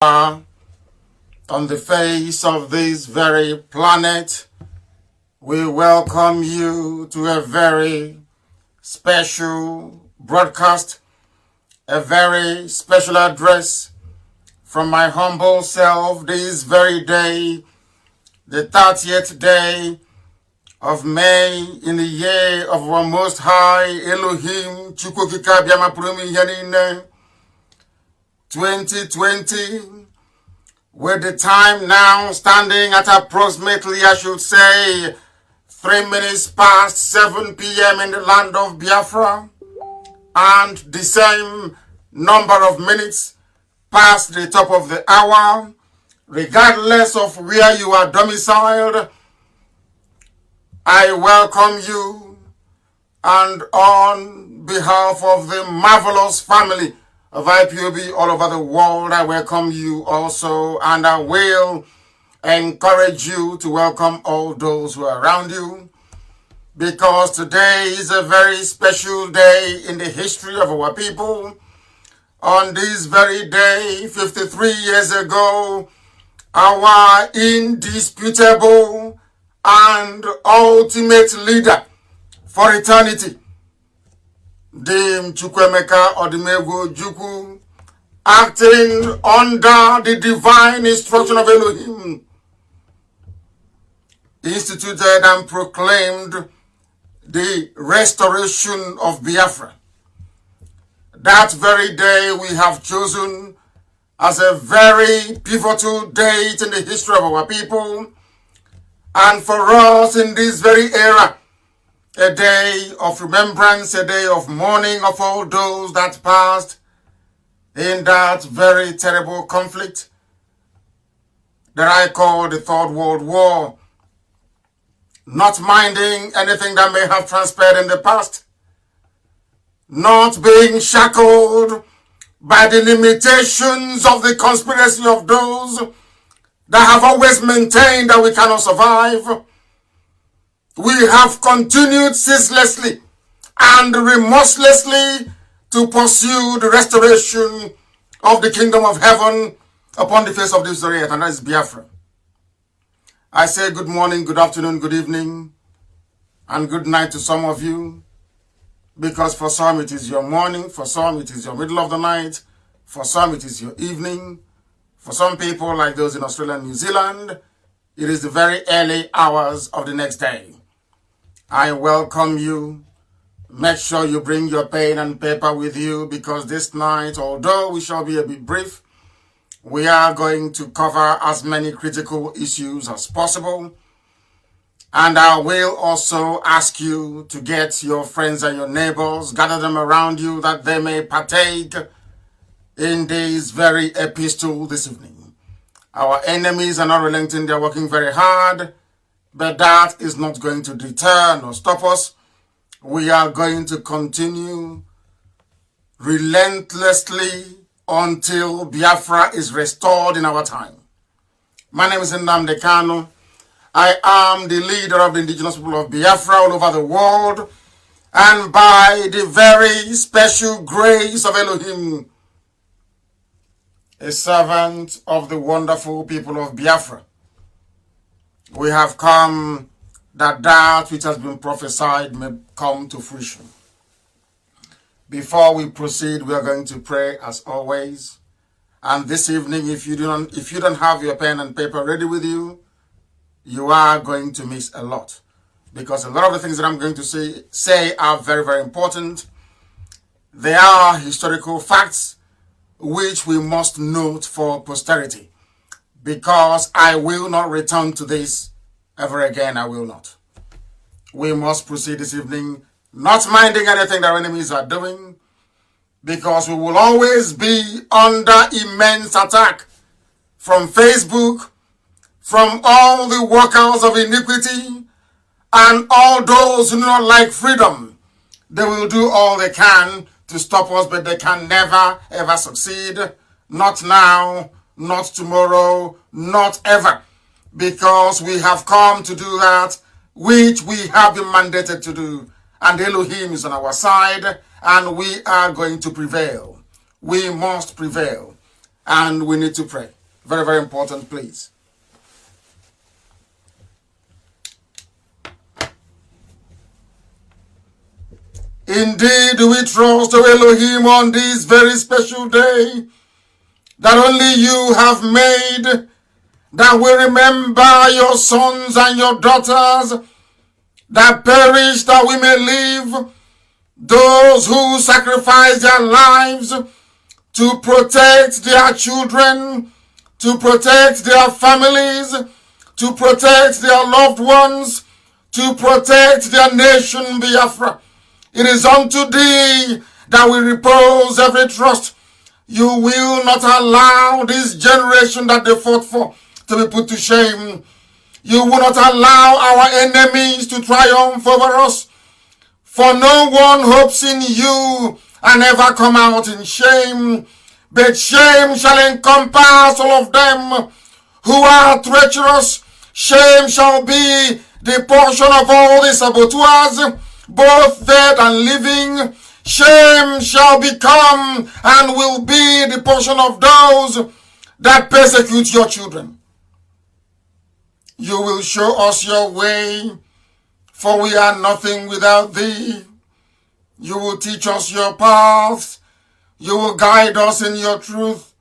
on the face of this very planet, we welcome you to a very special broadcast, a very special address from my humble self this very day, the 30th day of May in the year of our Most High Elohim Chukwukika Biamapurumi Yanine 2020, with the time now standing at approximately, I should say, 3 minutes past 7 p.m. in the land of Biafra, and the same number of minutes past the top of the hour, regardless of where you are domiciled. I welcome you, and on behalf of the marvelous family of Ipob all over the world, I welcome you also, and I will encourage you to welcome all those who are around you, because today is a very special day in the history of our people. On this very day, 53 years ago, our indisputable and ultimate leader for eternity, Dim Chukwemeka Odimegwu Ojukwu, acting under the divine instruction of Elohim, instituted and proclaimed the restoration of Biafra. That very day we have chosen as a very pivotal date in the history of our people, and for us in this very era, a day of remembrance, a day of mourning of all those that passed in that very terrible conflict that I call the Third World War. Not minding anything that may have transpired in the past, not being shackled by the limitations of the conspiracy of those that have always maintained that we cannot survive. We have continued ceaselessly and remorselessly to pursue the restoration of the kingdom of heaven upon the face of this earth, and that is Biafra. I say good morning, good afternoon, good evening, and good night to some of you, because for some it is your morning, for some it is your middle of the night, for some it is your evening, for some people like those in Australia and New Zealand, it is the very early hours of the next day. I welcome you. Make sure you bring your pen and paper with you, because this night, although we shall be a bit brief, we are going to cover as many critical issues as possible. And I will also ask you to get your friends and your neighbors, gather them around you, that they may partake in this very epistle this evening. Our enemies are not relenting, they're working very hard, but that is not going to deter nor stop us. We are going to continue relentlessly until Biafra is restored in our time. My name is Nnamdi Kanu. I am the leader of the indigenous people of Biafra all over the world, and by the very special grace of Elohim, a servant of the wonderful people of Biafra. We have come that that which has been prophesied may come to fruition. Before we proceed, we are going to pray as always. And this evening, if you don't have your pen and paper ready with you, you are going to miss a lot, because a lot of the things that I'm going to say are very, very important. They are historical facts which we must note for posterity, because I will not return to this ever again. I will not. We must proceed this evening, not minding anything that our enemies are doing, because we will always be under immense attack from Facebook, from all the workers of iniquity, and all those who do not like freedom. They will do all they can to stop us, but they can never, ever succeed. Not now, not tomorrow, not ever. Because we have come to do that which we have been mandated to do. And Elohim is on our side, and we are going to prevail. We must prevail. and we need to pray. Very, very important, please. Indeed, we trust, O Elohim, on this very special day that only you have made, that we remember your sons and your daughters that perished that we may live, those who sacrificed their lives to protect their children, to protect their families, to protect their loved ones, to protect their nation, Biafra. It is unto thee that we repose every trust. You will not allow this generation that they fought for to be put to shame. You will not allow our enemies to triumph over us. For no one hopes in you and ever come out in shame. But shame shall encompass all of them who are treacherous. Shame shall be the portion of all the saboteurs, both dead and living. Shame shall become and will be the portion of those that persecute your children. You will show us your way, for we are nothing without thee. You will teach us your paths. You will guide us in your truth.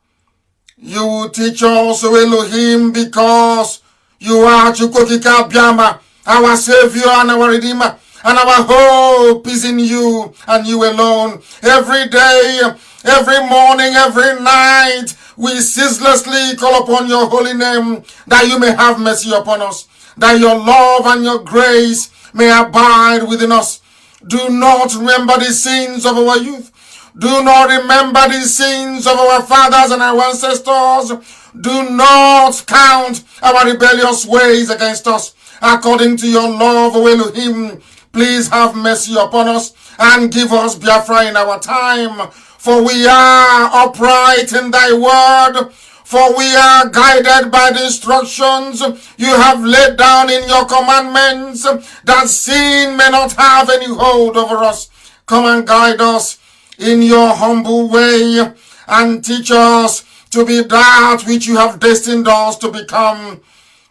You will teach us, O Elohim, because you are Chukwokika Biama, our Savior and our Redeemer, and our hope is in you and you alone. Every day, every morning, every night, we ceaselessly call upon your holy name, that you may have mercy upon us, that your love and your grace may abide within us. Do not remember the sins of our youth. Do not remember the sins of our fathers and our ancestors. Do not count our rebellious ways against us. According to your love, O Elohim, please have mercy upon us and give us Biafra in our time. For we are upright in thy word. For we are guided by the instructions you have laid down in your commandments, that sin may not have any hold over us. Come and guide us in your humble way and teach us to be that which you have destined us to become.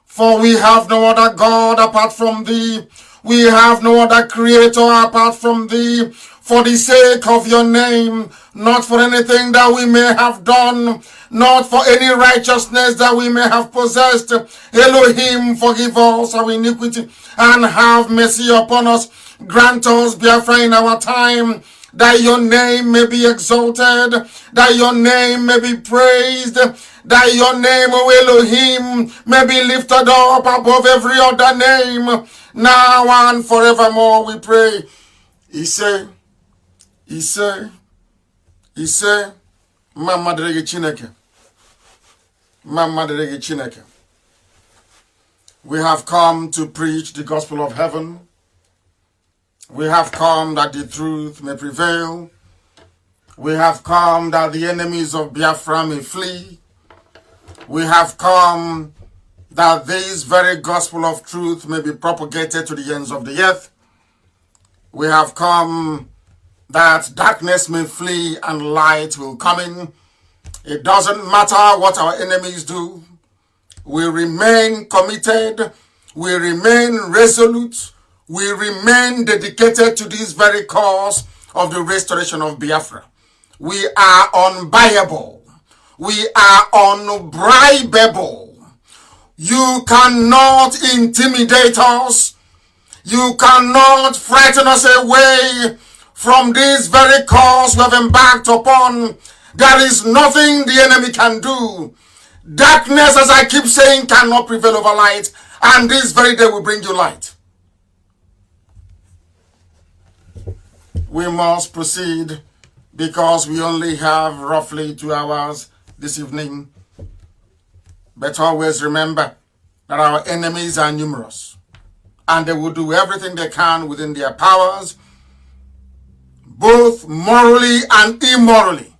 For we have no other God apart from thee. We have no other creator apart from thee. For the sake of your name, not for anything that we may have done, not for any righteousness that we may have possessed. Elohim, forgive us our iniquity and have mercy upon us. Grant us Biafra in our time, that your name may be exalted, that your name may be praised, that your name, O Elohim, may be lifted up above every other name, now and forevermore, we pray. He said, Mama Derege Chineke. Mama Derege Chineke. We have come to preach the gospel of heaven. We have come that the truth may prevail. We have come that the enemies of Biafra may flee. We have come that this very gospel of truth may be propagated to the ends of the earth. We have come that darkness may flee and light will come in. It doesn't matter what our enemies do. We remain committed. We remain resolute. We remain dedicated to this very cause of the restoration of Biafra. We are unbuyable. We are unbribable. You cannot intimidate us. You cannot frighten us away from this very cause we have embarked upon. There is nothing the enemy can do. Darkness, as I keep saying, cannot prevail over light. And this very day will bring you light. We must proceed because we only have roughly 2 hours this evening. But always remember that our enemies are numerous, and they will do everything they can within their powers, both morally and immorally,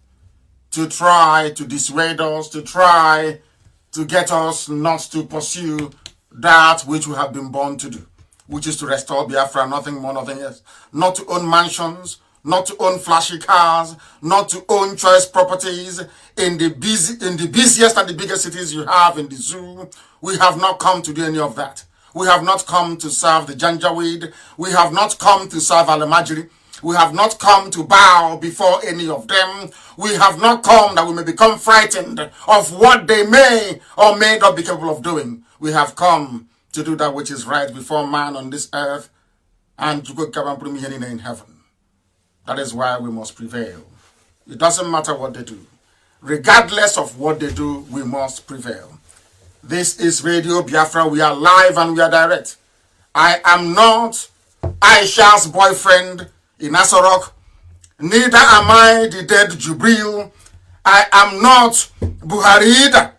to try to dissuade us, to try to get us not to pursue that which we have been born to do, which is to restore Biafra, nothing more, nothing else. Not to own mansions, not to own flashy cars, not to own choice properties in the busiest and the biggest cities you have in the zoo. We have not come to do any of that. We have not come to serve the Janjaweed. We have not come to serve Alamajiri. We have not come to bow before any of them. We have not come that we may become frightened of what they may or may not be capable of doing. We have come to do that which is right before man on this earth and to go in heaven. That is why we must prevail. It doesn't matter what they do. Regardless of what they do, we must prevail. This is Radio Biafra. We are live and we are direct. I am not Aisha's boyfriend in Asorok. Neither am I the dead Jubril. I am not Buhari either.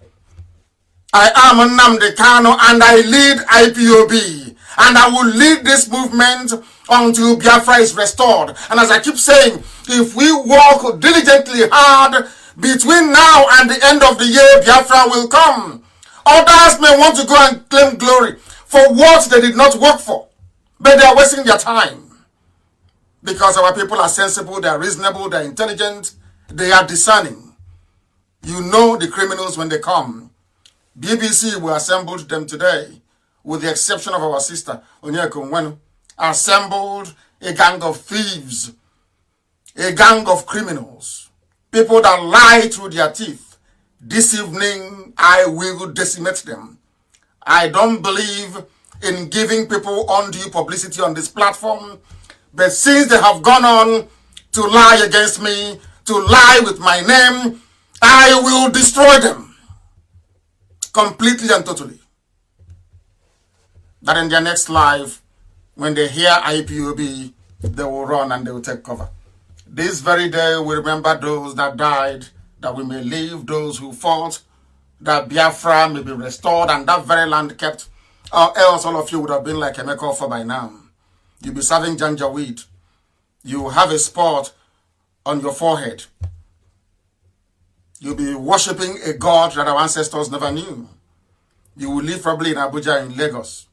I am Nnamdi Kanu and I lead Ipob. And I will lead this movement until Biafra is restored. And as I keep saying, if we work diligently hard between now and the end of the year, Biafra will come. Others may want to go and claim glory for what they did not work for. But they are wasting their time. Because our people are sensible, they are reasonable, they are intelligent, they are discerning. You know the criminals when they come. BBC will assemble them today, with the exception of our sister, Onyeko Nwenu, assembled a gang of thieves, a gang of criminals, people that lie through their teeth. This evening, I will decimate them. I don't believe in giving people undue publicity on this platform, but since they have gone on to lie against me, to lie with my name, I will destroy them completely and totally. That in their next life, when they hear Ipob, they will run and they will take cover. This very day, we remember those that died, that we may live, those who fought, that Biafra may be restored and that very land kept, or else all of you would have been like Emeka Offor by now. You'll be serving Janjaweed. You have a spot on your forehead. You'll be worshipping a God that our ancestors never knew. You will live probably in Abuja, in Lagos,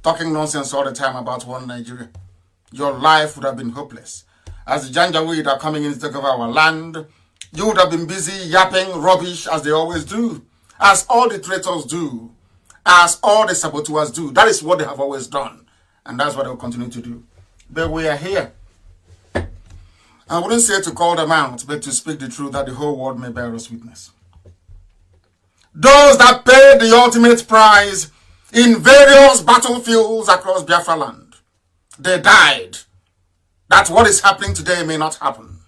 talking nonsense all the time about one Nigeria. Your life would have been hopeless. As the Janjaweed are coming in to take over our land, you would have been busy yapping rubbish as they always do, as all the traitors do, as all the saboteurs do. That is what they have always done, and that's what they will continue to do. But we are here. I wouldn't say to call them out, but to speak the truth that the whole world may bear us witness. Those that paid the ultimate price in various battlefields across Biafra land, they died. That what is happening today may not happen.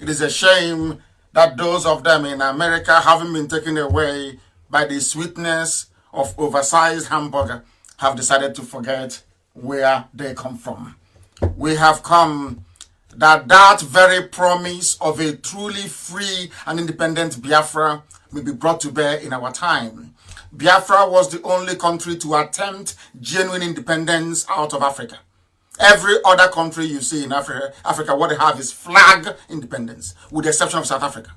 It is a shame that those of them in America haven't been taken away by the sweetness of oversized hamburger, have decided to forget where they come from. We have come that very promise of a truly free and independent Biafra may be brought to bear in our time. Biafra was the only country to attempt genuine independence out of Africa. Every other country you see in Africa, what they have is flag independence, with the exception of South Africa.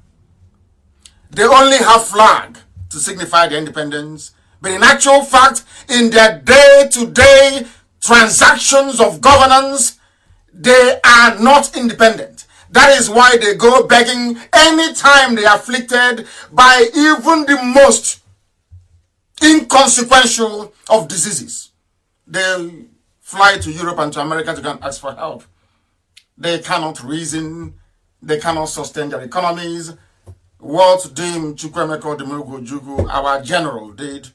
They only have flag to signify their independence, but in actual fact, in their day-to-day transactions of governance, they are not independent. That is why they go begging anytime they are afflicted by even the most inconsequential of diseases. They fly to Europe and to America to go and ask for help. They cannot reason. They cannot sustain their economies. What Dim Chukwemeka Demogojugu, our general, did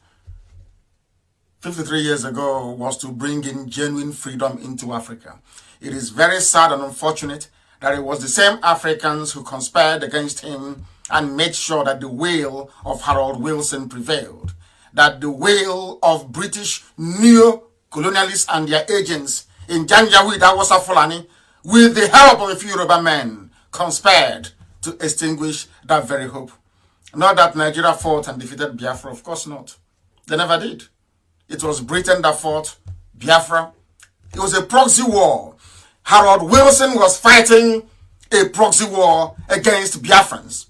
53 years ago was to bring in genuine freedom into Africa. It is very sad and unfortunate that it was the same Africans who conspired against him and made sure that the will of Harold Wilson prevailed, that the will of British neo-colonialists and their agents in Janjaweed, Awasa Fulani, with the help of a few Yoruba men, conspired to extinguish that very hope. Not that Nigeria fought and defeated Biafra, of course not. They never did. It was Britain that fought Biafra. It was a proxy war. Harold Wilson was fighting a proxy war against Biafrans,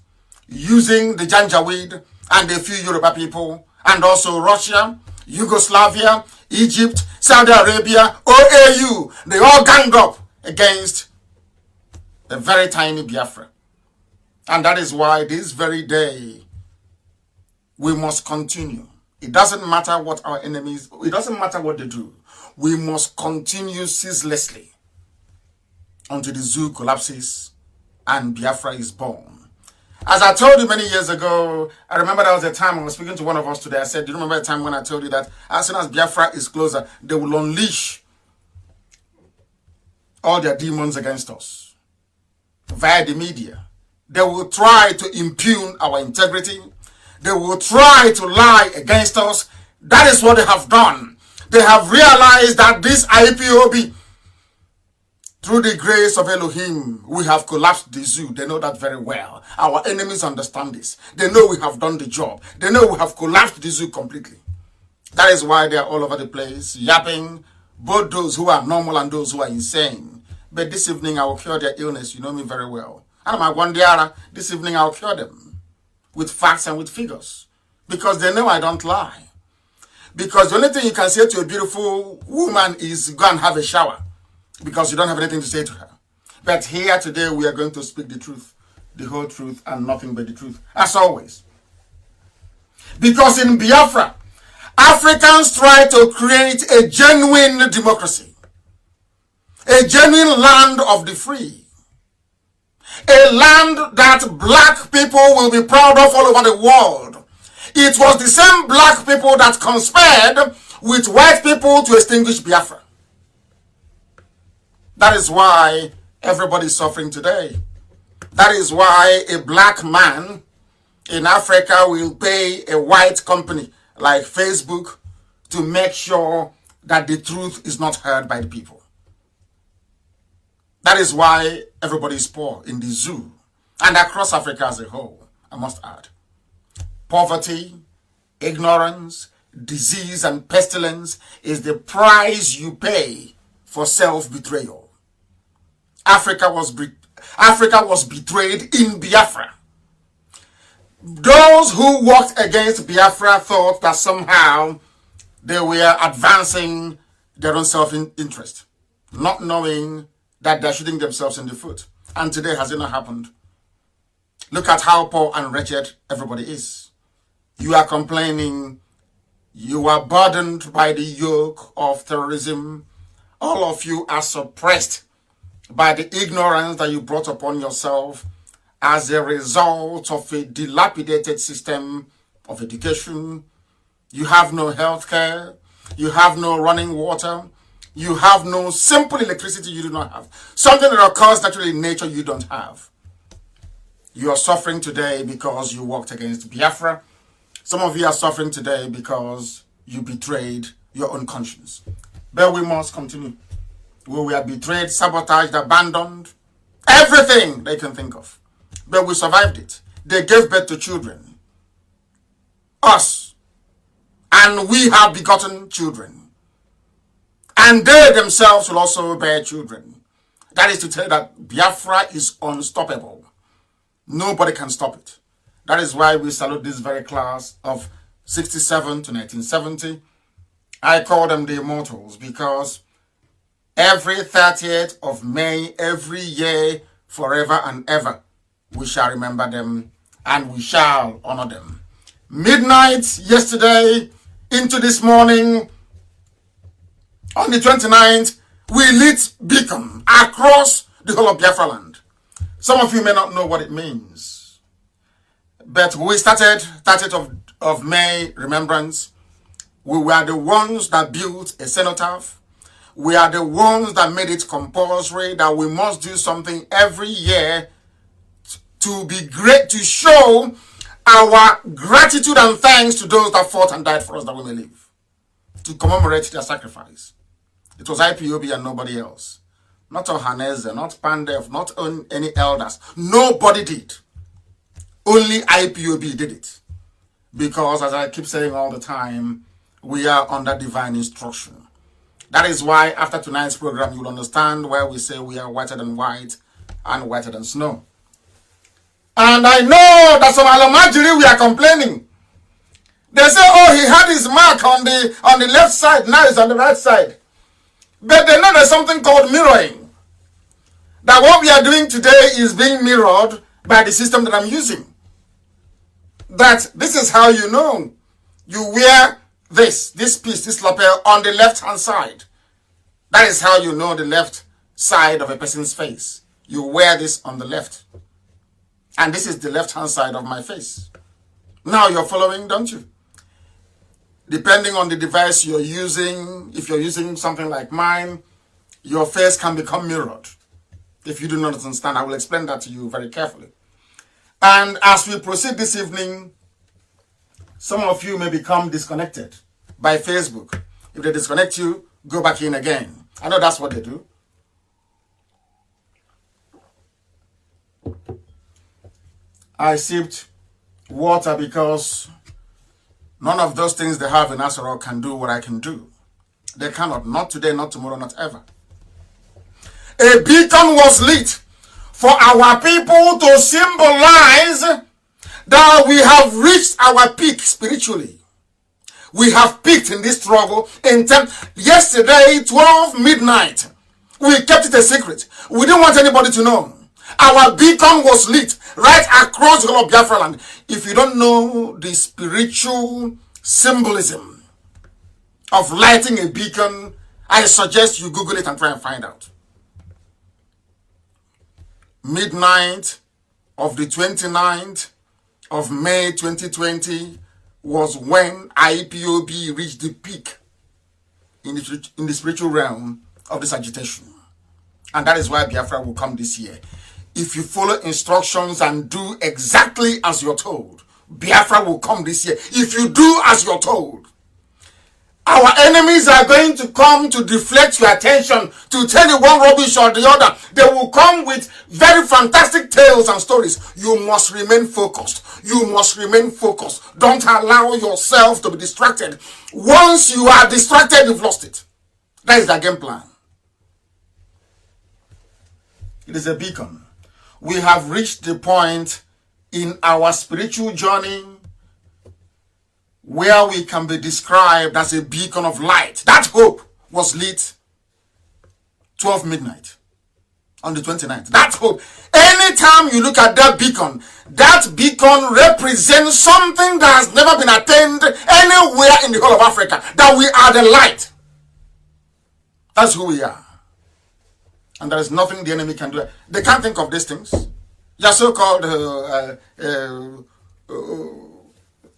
using the Janjaweed and a few Yoruba people, and also Russia, Yugoslavia, Egypt, Saudi Arabia, OAU. They all ganged up against a very tiny Biafra. And that is why this very day we must continue. It doesn't matter what our enemies, it doesn't matter what they do. We must continue ceaselessly until the zoo collapses and Biafra is born. As I told you many years ago, I remember there was a time I was speaking to one of us today. I said, do you remember a time when I told you that as soon as Biafra is closer, they will unleash all their demons against us via the media. They will try to impugn our integrity. They will try to lie against us. That is what they have done. They have realized that this IPOB, through the grace of Elohim, we have collapsed the zoo. They know that very well. Our enemies understand this. They know we have done the job. They know we have collapsed the zoo completely. That is why they are all over the place, yapping, both those who are normal and those who are insane. But this evening I will cure their illness. You know me very well. And my Wandiara, this evening I will cure them with facts and with figures. Because they know I don't lie. Because the only thing you can say to a beautiful woman is go and have a shower. Because you don't have anything to say to her. But here today we are going to speak the truth, the whole truth, and nothing but the truth, as always. Because in Biafra, Africans try to create a genuine democracy, a genuine land of the free, a land that black people will be proud of all over the world. It was the same black people that conspired with white people to extinguish Biafra. That is why everybody is suffering today. That is why a black man in Africa will pay a white company like Facebook to make sure that the truth is not heard by the people. That is why everybody is poor in the zoo and across Africa as a whole, I must add. Poverty, ignorance, disease, and pestilence is the price you pay for self-betrayal. Africa was betrayed in Biafra. Those who worked against Biafra thought that somehow they were advancing their own self-interest, not knowing that they're shooting themselves in the foot. And today, has it not happened? Look at how poor and wretched everybody is. You are complaining. You are burdened by the yoke of terrorism. All of you are suppressed by the ignorance that you brought upon yourself as a result of a dilapidated system of education. You have no health care. You have no running water. You have no simple electricity you do not have. Something that occurs naturally in nature you don't have. You are suffering today because you worked against Biafra. Some of you are suffering today because you betrayed your own conscience. But we must continue. We were betrayed, sabotaged, abandoned, everything they can think of. But we survived it. They gave birth to children. Us. And we have begotten children. And they themselves will also bear children. That is to tell you that Biafra is unstoppable. Nobody can stop it. That is why we salute this very class of 67 to 1970. I call them the immortals because every 30th of May, every year, forever and ever, we shall remember them and we shall honor them. Midnight yesterday into this morning, on the 29th, we lit beacon across the whole of Biafra land. Some of you may not know what it means. But we started 30th of May remembrance. We were the ones that built a cenotaph. We are the ones that made it compulsory that we must do something every year to be great, to show our gratitude and thanks to those that fought and died for us that we may live, to commemorate their sacrifice. It was IPOB and nobody else. Not Ohaneze, not Pandef, not any elders. Nobody did. Only IPOB did it. Because, as I keep saying all the time, we are under divine instruction. That is why after tonight's program, you will understand why we say we are whiter than white and whiter than snow. And I know that some Alamajiri, we are complaining. They say, oh, he had his mark on the left side, now it's on the right side. But they know there's something called mirroring. that what we are doing today is being mirrored by the system that I'm using. That this is how you know. You wear this piece, this lapel on the left-hand side. That is how you know the left side of a person's face. You wear this on the left. And this is the left-hand side of my face. Now you're following, don't you? Depending on the device you're using, if you're using something like mine, your face can become mirrored. If you do not understand, I will explain that to you very carefully. And as we proceed this evening, some of you may become disconnected by Facebook. If they disconnect you, go back in again. I know that's what they do. I sipped water because none of those things they have in Asarok can do what I can do. They cannot. Not today, not tomorrow, not ever. A beacon was lit for our people to symbolize that we have reached our peak spiritually. We have peaked in this struggle. Yesterday, 12 midnight, we kept it a secret. We didn't want anybody to know. Our beacon was lit right across the whole of Biafra land. If you don't know the spiritual symbolism of lighting a beacon, I suggest you Google it and try and find out. Midnight of the 29th of May 2020 was when IPOB reached the peak in the spiritual realm of this agitation. And that is why Biafra will come this year. If you follow instructions and do exactly as you're told, Biafra will come this year. If you do as you're told, our enemies are going to come to deflect your attention, to tell you one rubbish or the other. They will come with very fantastic tales and stories. You must remain focused. You must remain focused. Don't allow yourself to be distracted. Once you are distracted, you've lost it. That is the game plan. It is a beacon. We have reached the point in our spiritual journey where we can be described as a beacon of light. That hope was lit 12 midnight on the 29th. That hope. Anytime you look at that beacon represents something that has never been attained anywhere in the whole of Africa. That we are the light. That's who we are. And there is nothing the enemy can do. They can't think of these things. Your so-called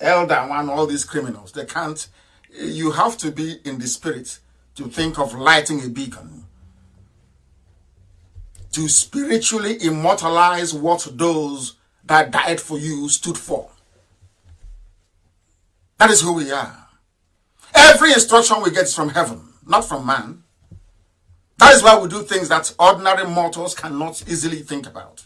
elder one, all these criminals, they can't. You have to be in the spirit to think of lighting a beacon, to spiritually immortalize what those that died for you stood for. That is who we are. Every instruction we get is from heaven, not from man. That is why we do things that ordinary mortals cannot easily think about.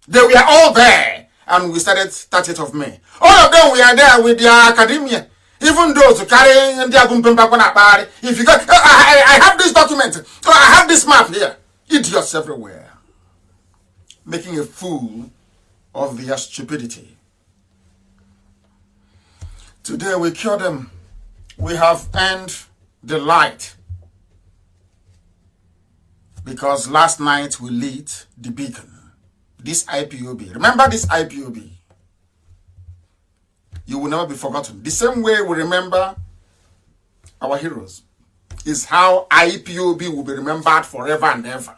They were all there. And we started 30th of May. All of them were there with their academia. Even those who carry their if you go, I have this document. I have this map here. Idiots everywhere. Making a fool of their stupidity. Today we cure them. We have earned the light. Because last night we lit the beacon. This IPOB. Remember this IPOB. You will never be forgotten. The same way we remember our heroes is how IPOB will be remembered forever and ever.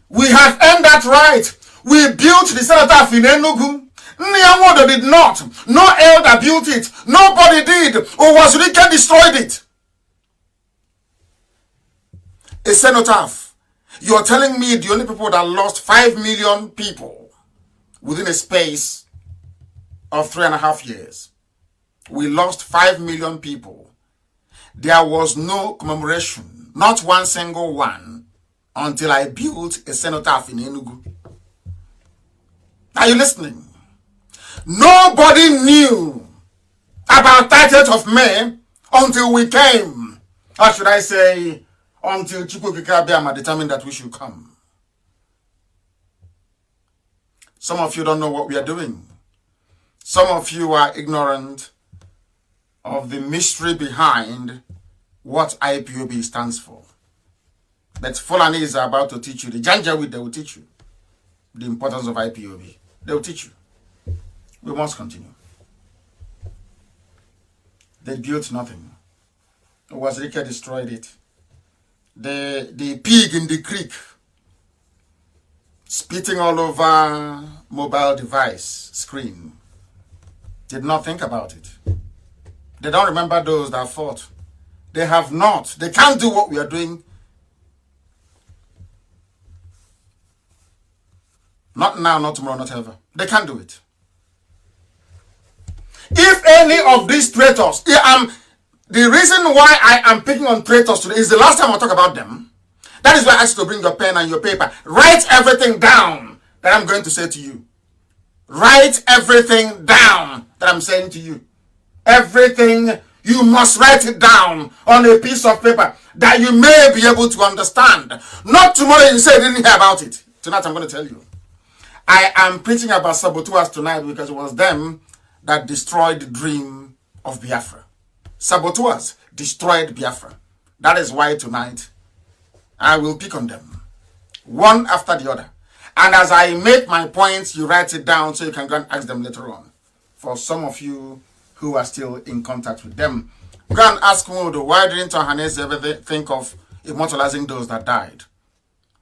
We have earned that right. We built the cenotaph in Enugu. Nyamodo did not. No elder built it. Nobody did. Owazurike destroyed it. A cenotaph. You are telling me the only people that lost 5 million people within a space of 3.5 years. We lost 5 million people. There was no commemoration, not one single one, until I built a cenotaph in Enugu. Are you listening? Nobody knew about 30th of May until we came. Or should I say, until Chukwukika determined that we should come. Some of you don't know what we are doing. Some of you are ignorant of the mystery behind what IPOB stands for. But Fulani is about to teach you. The Janjaweed, they will teach you the importance of IPOB. They will teach you. We must continue. They built nothing. Wazirika destroyed it. The pig in the creek, spitting all over mobile device screen, did not think about it. They don't remember those that fought. They have not. They can't do what we are doing. Not now, not tomorrow, not ever. They can't do it. If any of these traitors, the reason why I am picking on traitors today is the last time I talk about them. That is why I asked you to bring your pen and your paper. Write everything down that I'm going to say to you. Write everything down that I'm saying to you. Everything, you must write it down on a piece of paper that you may be able to understand. Not tomorrow you say you didn't hear about it. Tonight I'm going to tell you. I am preaching about saboteurs tonight because it was them that destroyed the dream of Biafra. Saboteurs destroyed Biafra. That is why tonight I will pick on them, one after the other. And as I make my points, you write it down so you can go and ask them later on. For some of you who are still in contact with them, go and ask Modo, why didn't Ohanes ever think of immortalizing those that died?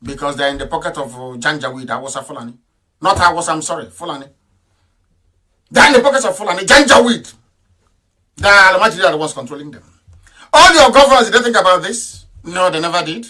Because they're in the pocket of Janjaweed, Awasa Fulani. Not Awasa, I'm sorry, Fulani. They're in the pockets of Fulani, Janjaweed. The Almighty are the ones controlling them. All your governors, did they think about this? No, they never did.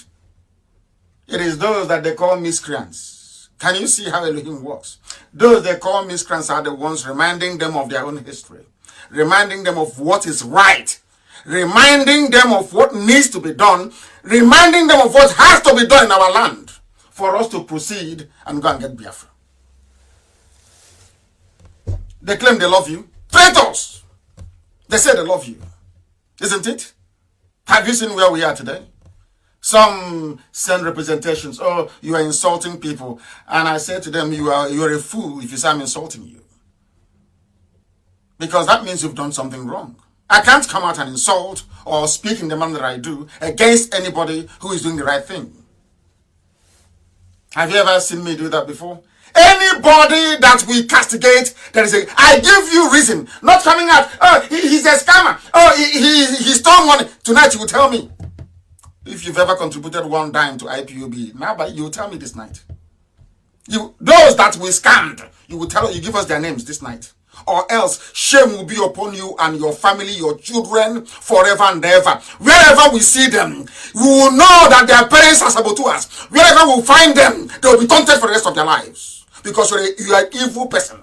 It is those that they call miscreants. Can you see how Elohim works? Those they call miscreants are the ones reminding them of their own history, reminding them of what is right, reminding them of what needs to be done, reminding them of what has to be done in our land for us to proceed and go and get Biafra. They claim they love you. Traitors! They say they love you. Isn't it? Have you seen where we are today? Some send representations. Oh, you are insulting people. And I say to them, you are a fool if you say I'm insulting you. Because that means you've done something wrong. I can't come out and insult or speak in the manner that I do against anybody who is doing the right thing. Have you ever seen me do that before? Anybody that we castigate, I give you reason. Not coming out, oh, he's a scammer. Oh, he stole money. Tonight you will tell me. If you've ever contributed one dime to IPOB, now but you will tell me this night. Those that we scammed, you give us their names this night. Or else shame will be upon you and your family, your children, forever and ever. Wherever we see them, we will know that their parents are saboteurs. Wherever we find them, they will be taunted for the rest of their lives. Because you are an evil person.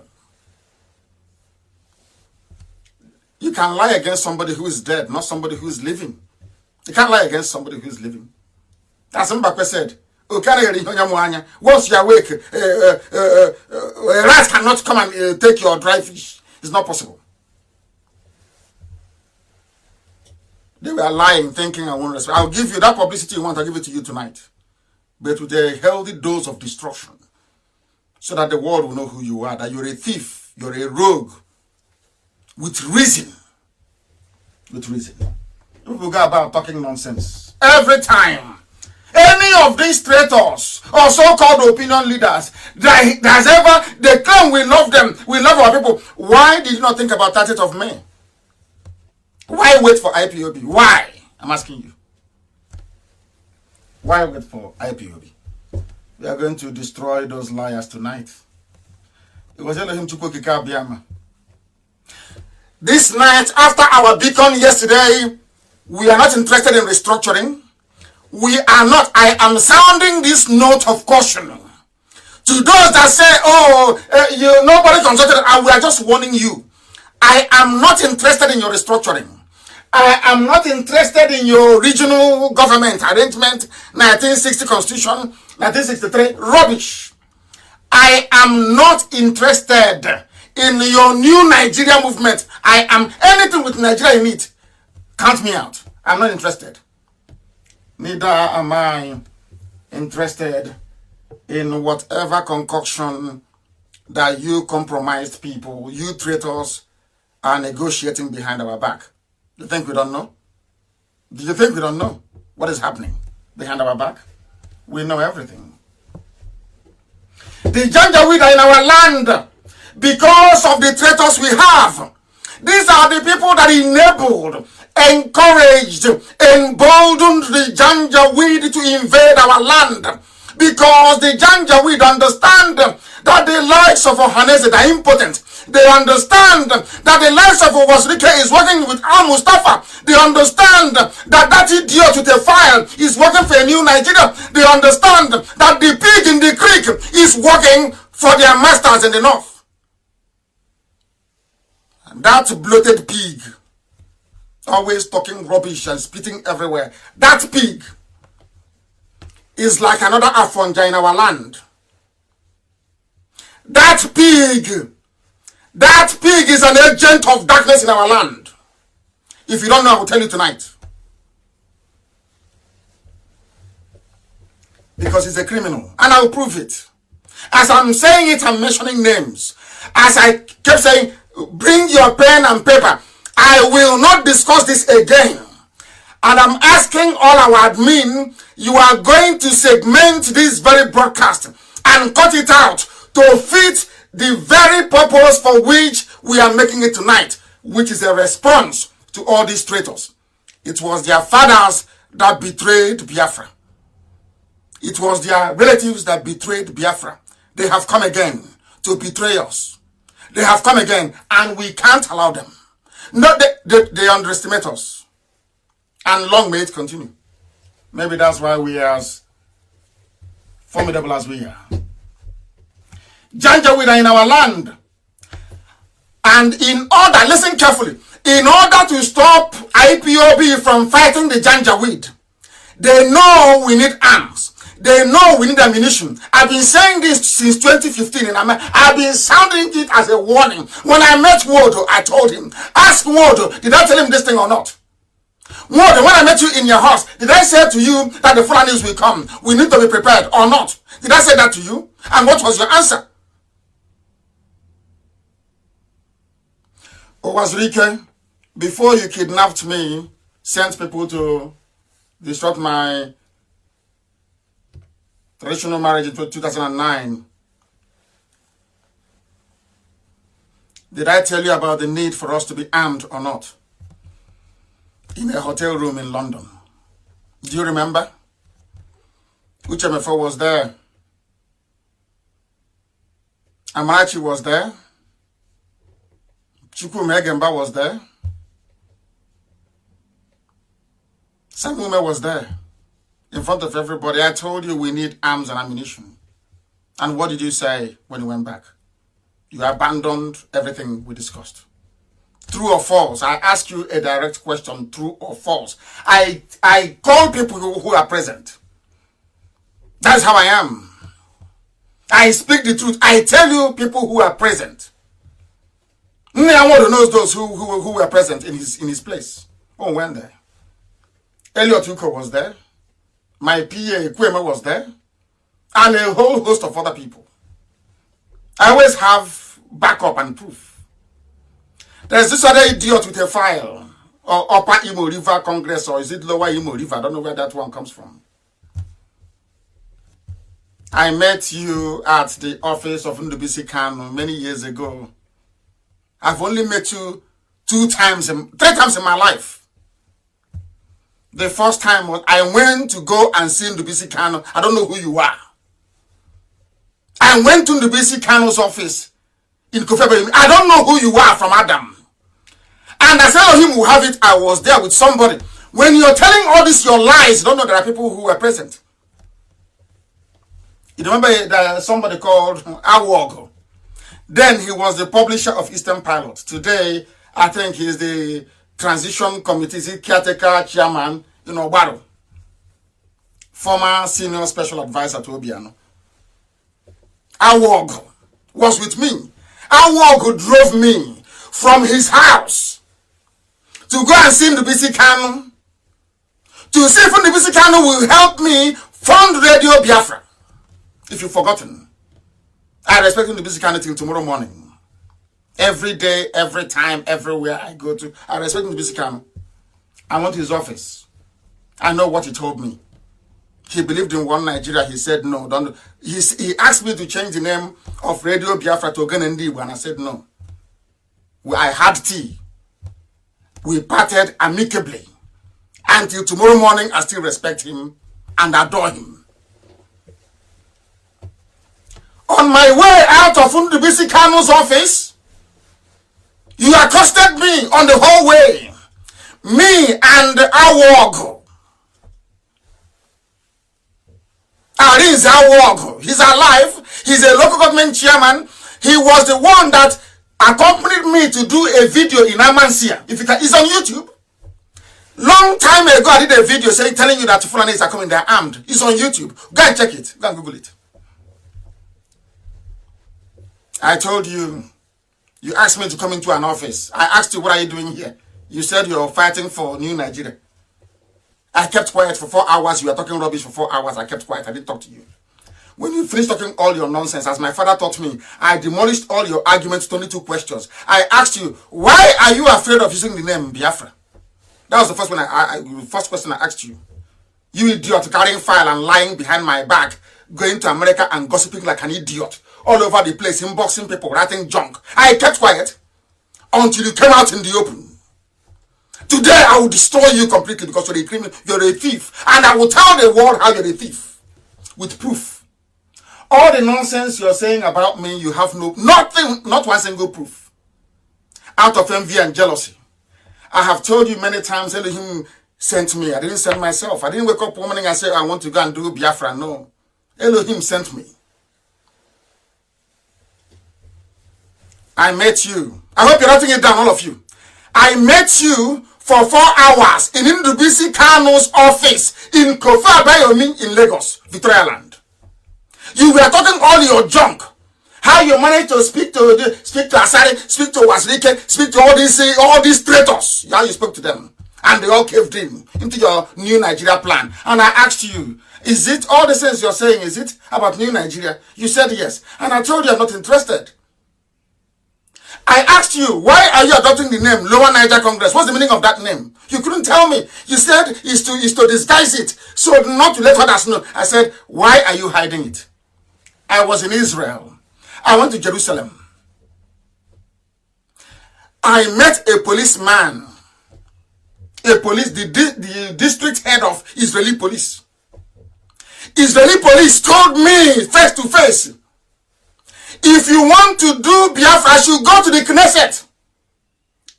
You can lie against somebody who is dead, not somebody who is living. You can't lie against somebody who is living. As Mbappe said, once you are awake, a rat cannot come and take your dry fish. It's not possible. They were lying, thinking I won't respect. I'll give you that publicity you want, I'll give it to you tonight. But with a healthy dose of destruction. So that the world will know who you are, that you're a thief, you're a rogue. With reason. With reason. People go about talking nonsense. Every time. Any of these traitors or so-called opinion leaders they claim we love them, we love our people. Why did you not think about 30th of May? Why wait for IPOB? Why? I'm asking you. Why wait for IPOB? We are going to destroy those liars tonight. It was Elohim Chukwokika Abiyama. This night, after our beacon yesterday, we are not interested in restructuring. We are not. I am sounding this note of caution to those that say, nobody consulted, and we are just warning you. I am not interested in your restructuring. I am not interested in your regional government arrangement, 1960 Constitution, 1963, rubbish. I am not interested in your new Nigeria movement. I am anything with Nigeria in it. Count me out. I'm not interested. Neither am I interested in whatever concoction that you compromised people, you traitors, are negotiating behind our back. You think we don't know? Do you think we don't know what is happening behind our back? We know everything. The Janjaweed are in our land because of the traitors we have. These are the people that enabled, encouraged, emboldened the Janjaweed to invade our land. Because the Janjaweed understand that the lives of Ohanese are impotent. They understand that the lives of Owasrike is working with Al-Mustafa. They understand that that idiot with a file is working for a new Nigeria. They understand that the pig in the creek is working for their masters in the north. And that bloated pig, always talking rubbish and spitting everywhere, that pig is like another Afonja in our land. That pig is an agent of darkness in our land. If you don't know, I will tell you tonight. Because he's a criminal. And I will prove it. As I'm saying it, I'm mentioning names. As I kept saying, bring your pen and paper. I will not discuss this again. And I'm asking all our admin, you are going to segment this very broadcast and cut it out to fit the very purpose for which we are making it tonight, which is a response to all these traitors. It was their fathers that betrayed Biafra. It was their relatives that betrayed Biafra. They have come again to betray us. They have come again, and we can't allow them. No, they underestimate us. And long may it continue. Maybe that's why we are as formidable as we are. Janjaweed are in our land. And in order, listen carefully, in order to stop IPOB from fighting the Janjaweed, they know we need arms. They know we need ammunition. I've been saying this since 2015 and I've been sounding it as a warning. When I met Wodo, I told him, ask Wodo, did I tell him this thing or not? Wodo, when I met you in your house, did I say to you that the Fulanis will come? We need to be prepared or not? Did I say that to you? And what was your answer? Owasrike, before you kidnapped me, sent people to disrupt my traditional marriage in 2009. Did I tell you about the need for us to be armed or not? In a hotel room in London. Do you remember? Uchemefo was there. Amarachi was there. Chukwume Egemba was there. Samume was there. In front of everybody, I told you we need arms and ammunition. And what did you say when you went back? You abandoned everything we discussed. True or false? I ask you a direct question, true or false. I call people who are present. That's how I am. I speak the truth. I tell you people who are present. Nyawodo knows those who were present in his place. Oh, when there. Elliot Uko was there. My PA Kweme was there. And a whole host of other people. I always have backup and proof. There's this other idiot with a file. Or Upper Imo River Congress, or is it Lower Imo River? I don't know where that one comes from. I met you at the office of Mazi Nnamdi Kanu many years ago. I've only met you 3 times in my life. The first time was I went to go and see Mazi Nnamdi Kanu. I don't know who you are. I went to Mazi Nnamdi Kanu's office in Kofebe. I don't know who you are from Adam. And as Elohim will have it, I was there with somebody. When you're telling all this, your lies, you don't know there are people who were present. You remember that somebody called Awog. Then he was the publisher of Eastern Pilot. Today, I think he's the transition committee, caretaker chairman, Baro. Former senior special advisor to Obiano. Awog was with me. Awog drove me from his house to go and see Mazi Nnamdi Kanu, to see if Mazi Nnamdi Kanu will help me fund Radio Biafra. If you've forgotten, I respect Mazi Nnamdi Kanu till tomorrow morning. Every day, every time, everywhere I go to, I respect Mazi Nnamdi Kanu. I went to his office. I know what he told me. he believed in one Nigeria. He said no. Don't. He asked me to change the name of Radio Biafra to Ogenendi, and I said no. I had tea. We parted amicably. Until tomorrow morning, I still respect him and adore him. On my way out of Nnamdi Kanu's office, you accosted me on the hallway. Me and Awog. Arinze Awog. He's alive. He's a local government chairman. He was the one that accompanied me to do a video in Amansia. If you can, it's on YouTube. Long time ago, I did a video telling you that Fulanis are coming, they're armed. It's on YouTube. Go and check it. Go and Google it. I told you, you asked me to come into an office. I asked you, what are you doing here? You said you're fighting for New Nigeria. I kept quiet for 4 hours. You were talking rubbish for 4 hours. I kept quiet. I didn't talk to you. When you finished talking all your nonsense, as my father taught me, I demolished all your arguments to only 2 questions. I asked you, why are you afraid of using the name Biafra? That was the first one first question I asked you. You idiot, carrying file and lying behind my back, going to America and gossiping like an idiot all over the place, inboxing people, writing junk. I kept quiet until you came out in the open. Today I will destroy you completely because you're a criminal, you're a thief, and I will tell the world how you're a thief with proof. All the nonsense you're saying about me, you have nothing, not one single proof. Out of envy and jealousy. I have told you many times, Elohim sent me. I didn't send myself. I didn't wake up one morning and say, I want to go and do Biafra. No. Elohim sent me. I met you. I hope you're writing it down, all of you. I met you for 4 hours in Nnamdi Kanu's office in Kofa Abayomi in Lagos, Victoria Land. You were talking all your junk. How you managed to speak to Asari, speak to Waslike, speak to all these traitors. How you spoke to them. And they all caved into your new Nigeria plan. And I asked you, is it all the things you're saying, is it about new Nigeria? You said yes. And I told you I'm not interested. I asked you, why are you adopting the name Lower Niger Congress? What's the meaning of that name? You couldn't tell me. You said it's to disguise it, so not to let others know. I said, why are you hiding it? I was in Israel. I went to Jerusalem. I met a policeman, the district head of Israeli police. Israeli police told me face to face, if you want to do Biafra, I should go to the Knesset.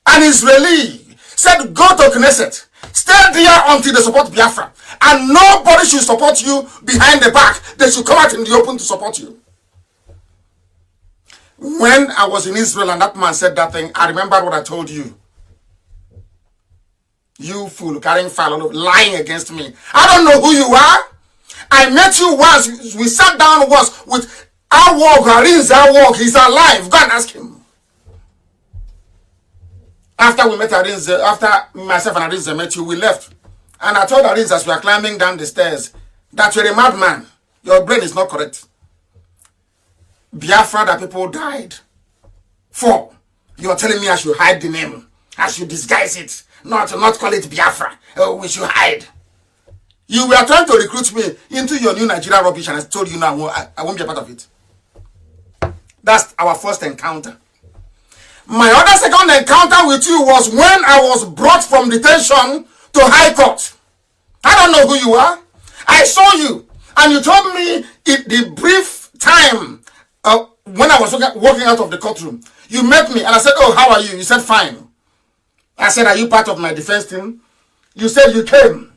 An Israeli said, go to Knesset. Stay there until they support Biafra. And nobody should support you behind the back. They should come out in the open to support you. When I was in Israel and that man said that thing, I remember what I told you. You fool, carrying file, lying against me. I don't know who you are. I met you once. We sat down once with Arinze. He's alive. Go and ask him. After we met Arinze, after myself and Arinze met you, we left. And I told Arinze as we were climbing down the stairs that you're a madman. Your brain is not correct. Biafra that people died for. You're telling me I should hide the name. I should disguise it. Not call it Biafra. Oh, we should hide. You were trying to recruit me into your new Nigeria rubbish, and I told you now I won't be a part of it. That's our first encounter. My other second encounter with you was when I was brought from detention to High Court. I don't know who you are. I saw you, and you told me in the brief time when I was walking out of the courtroom, you met me, and I said, oh, how are you? You said, fine. I said, are you part of my defense team? You said you came.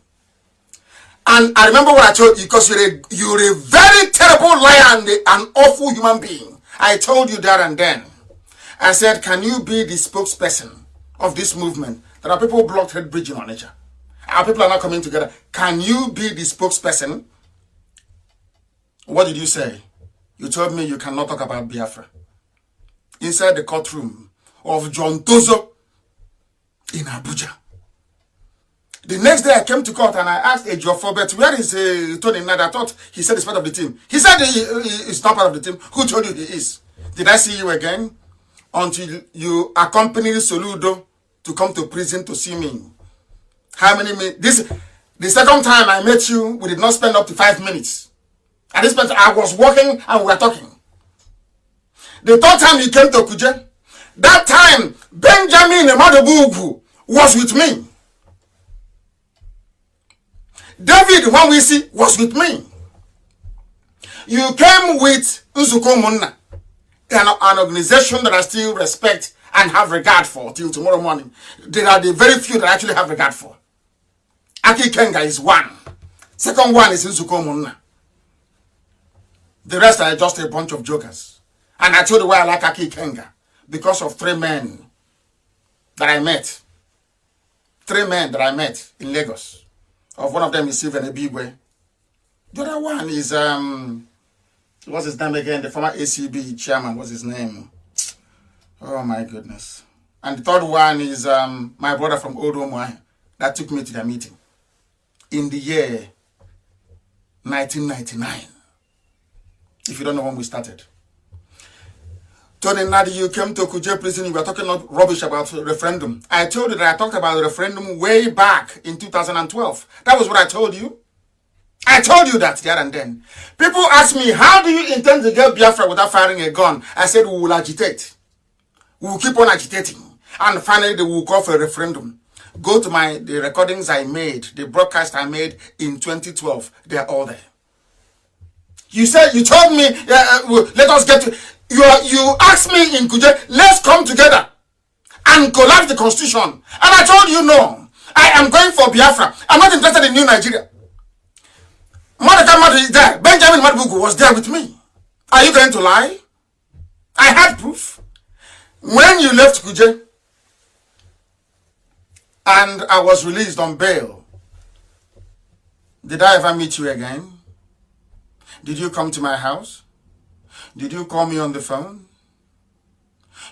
And I remember what I told you, because you're a very terrible liar and an awful human being. I told you there and then. I said, can you be the spokesperson of this movement? There are people who blocked Head Bridge in Onitsha. Our people are not coming together. Can you be the spokesperson? What did you say? You told me you cannot talk about Biafra. Inside the courtroom of John Tozo in Abuja. The next day I came to court and I asked Ejiofor, where is Tony Nada? I thought he said he's part of the team. He said he's not part of the team. Who told you he is? Did I see you again? Until you accompanied Soludo to come to prison to see me. How many minutes? The second time I met you, we did not spend up to 5 minutes. At this point, I was walking and we were talking. The third time you came to Kuje, that time, Benjamin Madobugu was with me. David, when we see, was with me. You came with Nzuko Munna, an organization that I still respect and have regard for till tomorrow morning. There are the very few that I actually have regard for. Aki Kenga is one. Second one is Nzuko Munna. The rest are just a bunch of jokers. And I told you why I like Aki Kenga. Because of 3 men that I met. 3 men that I met in Lagos. Of one of them is Sylvan Ebigwe. The other one is, what's his name again? The former ACB chairman, what's his name? Oh my goodness. And the third one is my brother from Odomwa that took me to the meeting. In the year 1999. If you don't know when we started. Tony Nadi, you came to Kuje prison, you were talking rubbish about referendum. I told you that I talked about the referendum way back in 2012. That was what I told you. I told you that there and then. People ask me, how do you intend to get Biafra without firing a gun? I said, we will agitate. We will keep on agitating. And finally, they will call for a referendum. Go to the recordings I made, the broadcast I made in 2012. They are all there. You said, you told me, let us get to... You asked me in Kuje, let's come together and collapse the constitution. And I told you no. I am going for Biafra. I'm not interested in New Nigeria. Madaka Madu is there. Benjamin Madubugu was there with me. Are you going to lie? I had proof. When you left Kuje and I was released on bail, did I ever meet you again? Did you come to my house? Did you call me on the phone?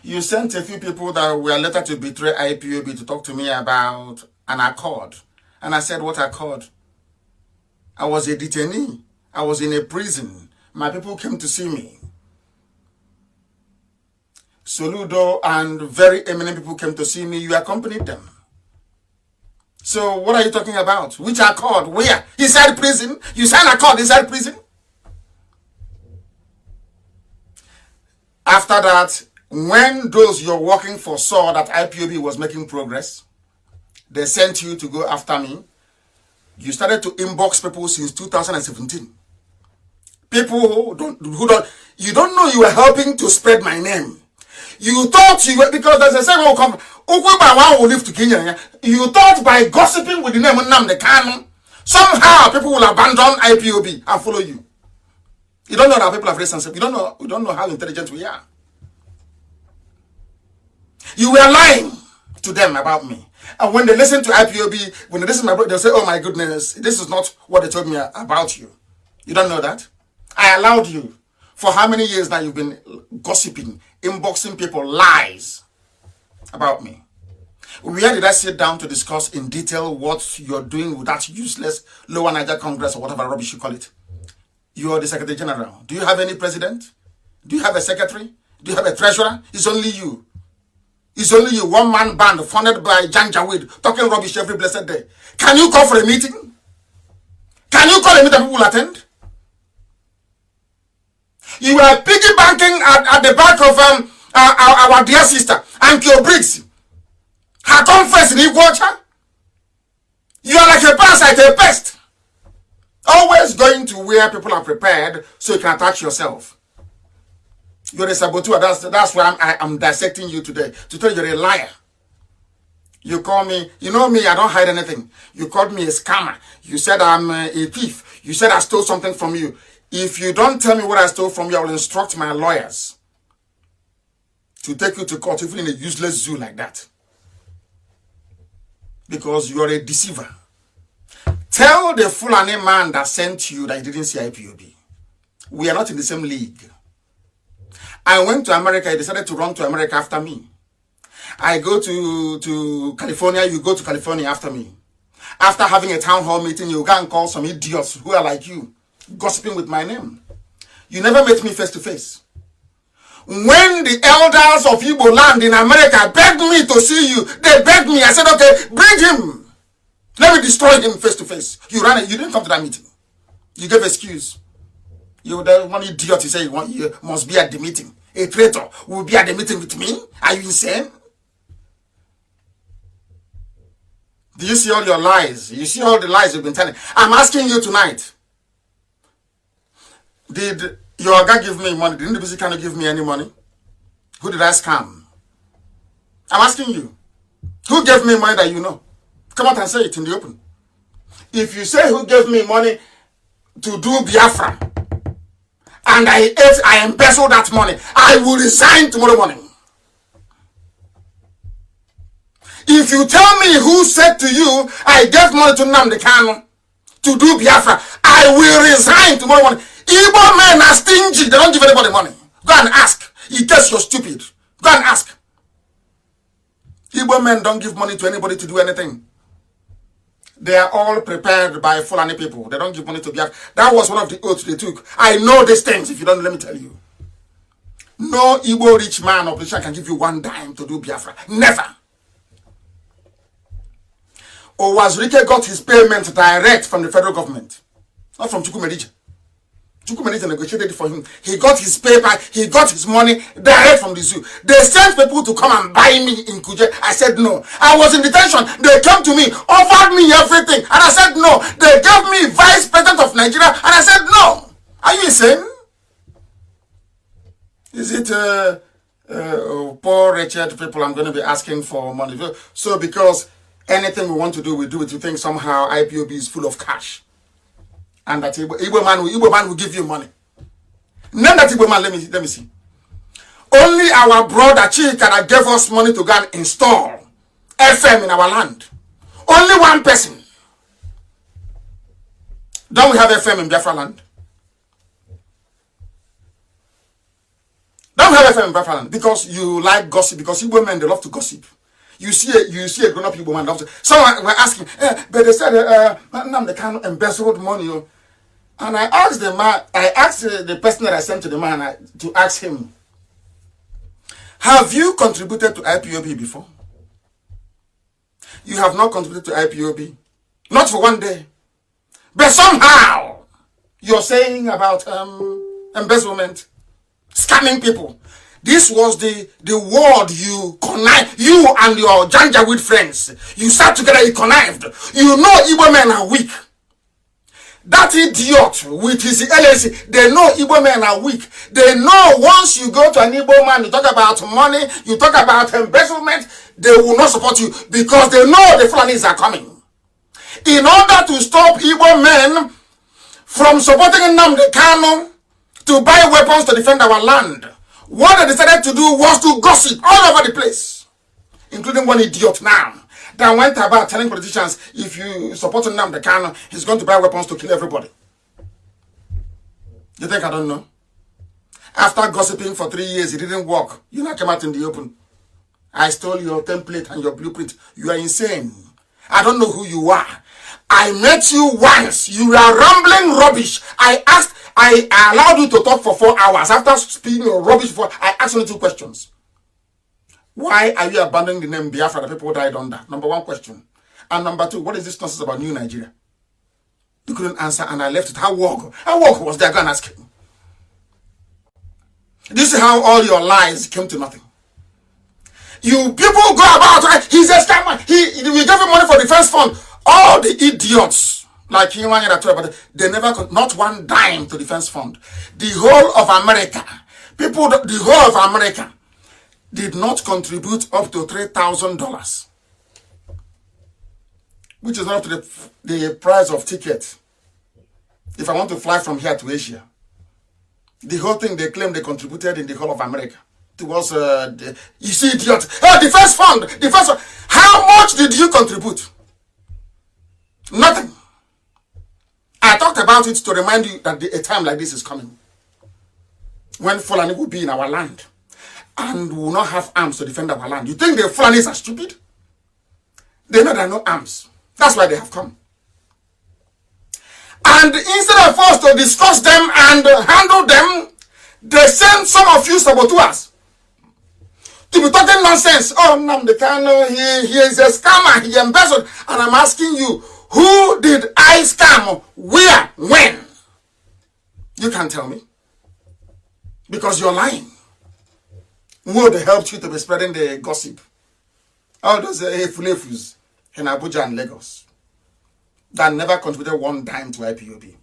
You sent a few people that were later to betray IPOB to talk to me about an accord. And I said, what accord? I was a detainee. I was in a prison. My people came to see me. Soludo and very eminent people came to see me. You accompanied them. So what are you talking about? Which accord? Where? Inside prison? You signed accord inside prison? After that, when those you're working for saw that IPOB was making progress, they sent you to go after me. You started to inbox people since 2017. People you don't know you were helping to spread my name. You thought you were, because there's a saying will come, will live to Kenya. You thought by gossiping with the name of Nnamdi Kanu, somehow people will abandon IPOB and follow you. You don't know that people have relationship. You don't know how intelligent we are. You were lying to them about me. And when they listen to IPOB, when they listen to my brother, they'll say, oh my goodness, this is not what they told me about you. You don't know that? I allowed you. For how many years now you've been gossiping, inboxing people lies about me? Where did I sit down to discuss in detail what you're doing with that useless Lower Niger Congress or whatever rubbish you call it? You are the Secretary General. Do you have any president? Do you have a secretary? Do you have a treasurer? It's only you. It's only you, one-man band funded by Jan Jawid, talking rubbish every blessed day. Can you call for a meeting? Can you call a meeting that people will attend? You were piggy banking at the back of our dear sister, Ankyo Briggs. Her conference in Iguacha. You are like a parasite, a pest. Always going to where people are prepared so you can attach yourself. You're a saboteur. That's why I'm dissecting you today. To tell you you're a liar. You call me, you know me, I don't hide anything. You called me a scammer. You said I'm a thief. You said I stole something from you. If you don't tell me what I stole from you, I will instruct my lawyers to take you to court, even in a useless zoo like that. Because you're a deceiver. Tell the Fulani man that sent you that he didn't see IPOB. We are not in the same league. I went to America. He decided to run to America after me. I go to California. You go to California after me. After having a town hall meeting, you go and call some idiots who are like you, gossiping with my name. You never met me face to face. When the elders of Igbo land in America begged me to see you, they begged me. I said, okay, bring him. Let me destroy him face to face. You ran it. You didn't come to that meeting. You gave excuse. You the one idiot. You say you must be at the meeting. A traitor will be at the meeting with me. Are you insane? Do you see all your lies? You see all the lies you've been telling? I'm asking you tonight. Did your guy give me money? Didn't the Mazi Nnamdi Kanu give me any money? Who did I scam? I'm asking you. Who gave me money that you know? Come out and say it in the open. If you say who gave me money to do Biafra, and I embezzled that money, I will resign tomorrow morning. If you tell me who said to you, I gave money to Nnamdi Kanu to do Biafra, I will resign tomorrow morning. Igbo men are stingy. They don't give anybody money. Go and ask. In case you're stupid. Go and ask. Igbo men don't give money to anybody to do anything. They are all prepared by Fulani people. They don't give money to Biafra. That was one of the oaths they took. I know these things. If you don't, let me tell you. No Igbo rich man or politician can give you one dime to do Biafra. Never. Owazurike got his payment direct from the federal government. Not from Chukwumerije. Chukwumerije negotiated it for him. He got his paper, he got his money direct from the zoo. They sent people to come and buy me in Kuje. I said no. I was in detention. They came to me, offered me everything, and I said no. They gave me vice president of Nigeria, and I said no. Are you insane? Is it poor, wretched people I'm going to be asking for money? So because anything we want to do, we do it. You think somehow IPOB is full of cash. And that Igbo man will give you money. Name that Igbo man, let me see. Only our brother Chika that gave us money to go and install FM in our land. Only one person. Don't we have FM in Biafra land? Don't have FM in Biafra land because you like gossip, because Igbo men, they love to gossip. You see a grown-up Igbo man. Someone were asking, but they said, Nnamdi Kanu embezzled money. And I asked the man, the person that I sent to the man to ask him, have you contributed to IPOB before? You have not contributed to IPOB. Not for one day. But somehow, you're saying about embezzlement, scamming people. This was the word you connived, you and your Janjaweed friends. You sat together, you connived. You know Igbo men are weak. That idiot with his LLC, they know Igbo men are weak. They know once you go to an Igbo man, you talk about money, you talk about embezzlement, they will not support you because they know the Fulanis are coming. In order to stop Igbo men from supporting Nnamdi Kanu to buy weapons to defend our land, what they decided to do was to gossip all over the place, including one idiot now that went about telling politicians, if you support Nnamdi Kanu, he's going to buy weapons to kill everybody. You think I don't know? After gossiping for 3 years, it didn't work. You now came out in the open. I stole your template and your blueprint. You are insane. I don't know who you are. I met you once. You are rambling rubbish. I allowed you to talk for 4 hours. After speaking your rubbish, I asked only 2 questions. Why are you abandoning the name Biafra that people died under? Number 1 question. And number 2, what is this nonsense about New Nigeria? You couldn't answer and I left it. How work was there? Go and ask him. This is how all your lies came to nothing. You people go about, he's a scammer. We gave him money for defense fund. All the idiots like him, they never got not one dime to defense fund. The whole of America, the whole of America did not contribute up to $3,000, which is not up to the price of ticket. If I want to fly from here to Asia, the whole thing they claim they contributed in the whole of America. It was, you see, idiot. Oh, defense fund. How much did you contribute? Nothing. I talked about it to remind you that a time like this is coming. When Fulani will be in our land and will not have arms to defend our land. You think the Fulanis are stupid? They know there are no arms. That's why they have come. And instead of us to discuss them and handle them, they send some of you saboteurs to be talking nonsense. Oh, Nnamdi Kanu, he is a scammer. He embezzled. And I'm asking you, who did I scam? Where? When? You can't tell me. Because you're lying. Who would help you to be spreading the gossip? All those efulefus in Abuja and Lagos that never contributed one dime to IPOB.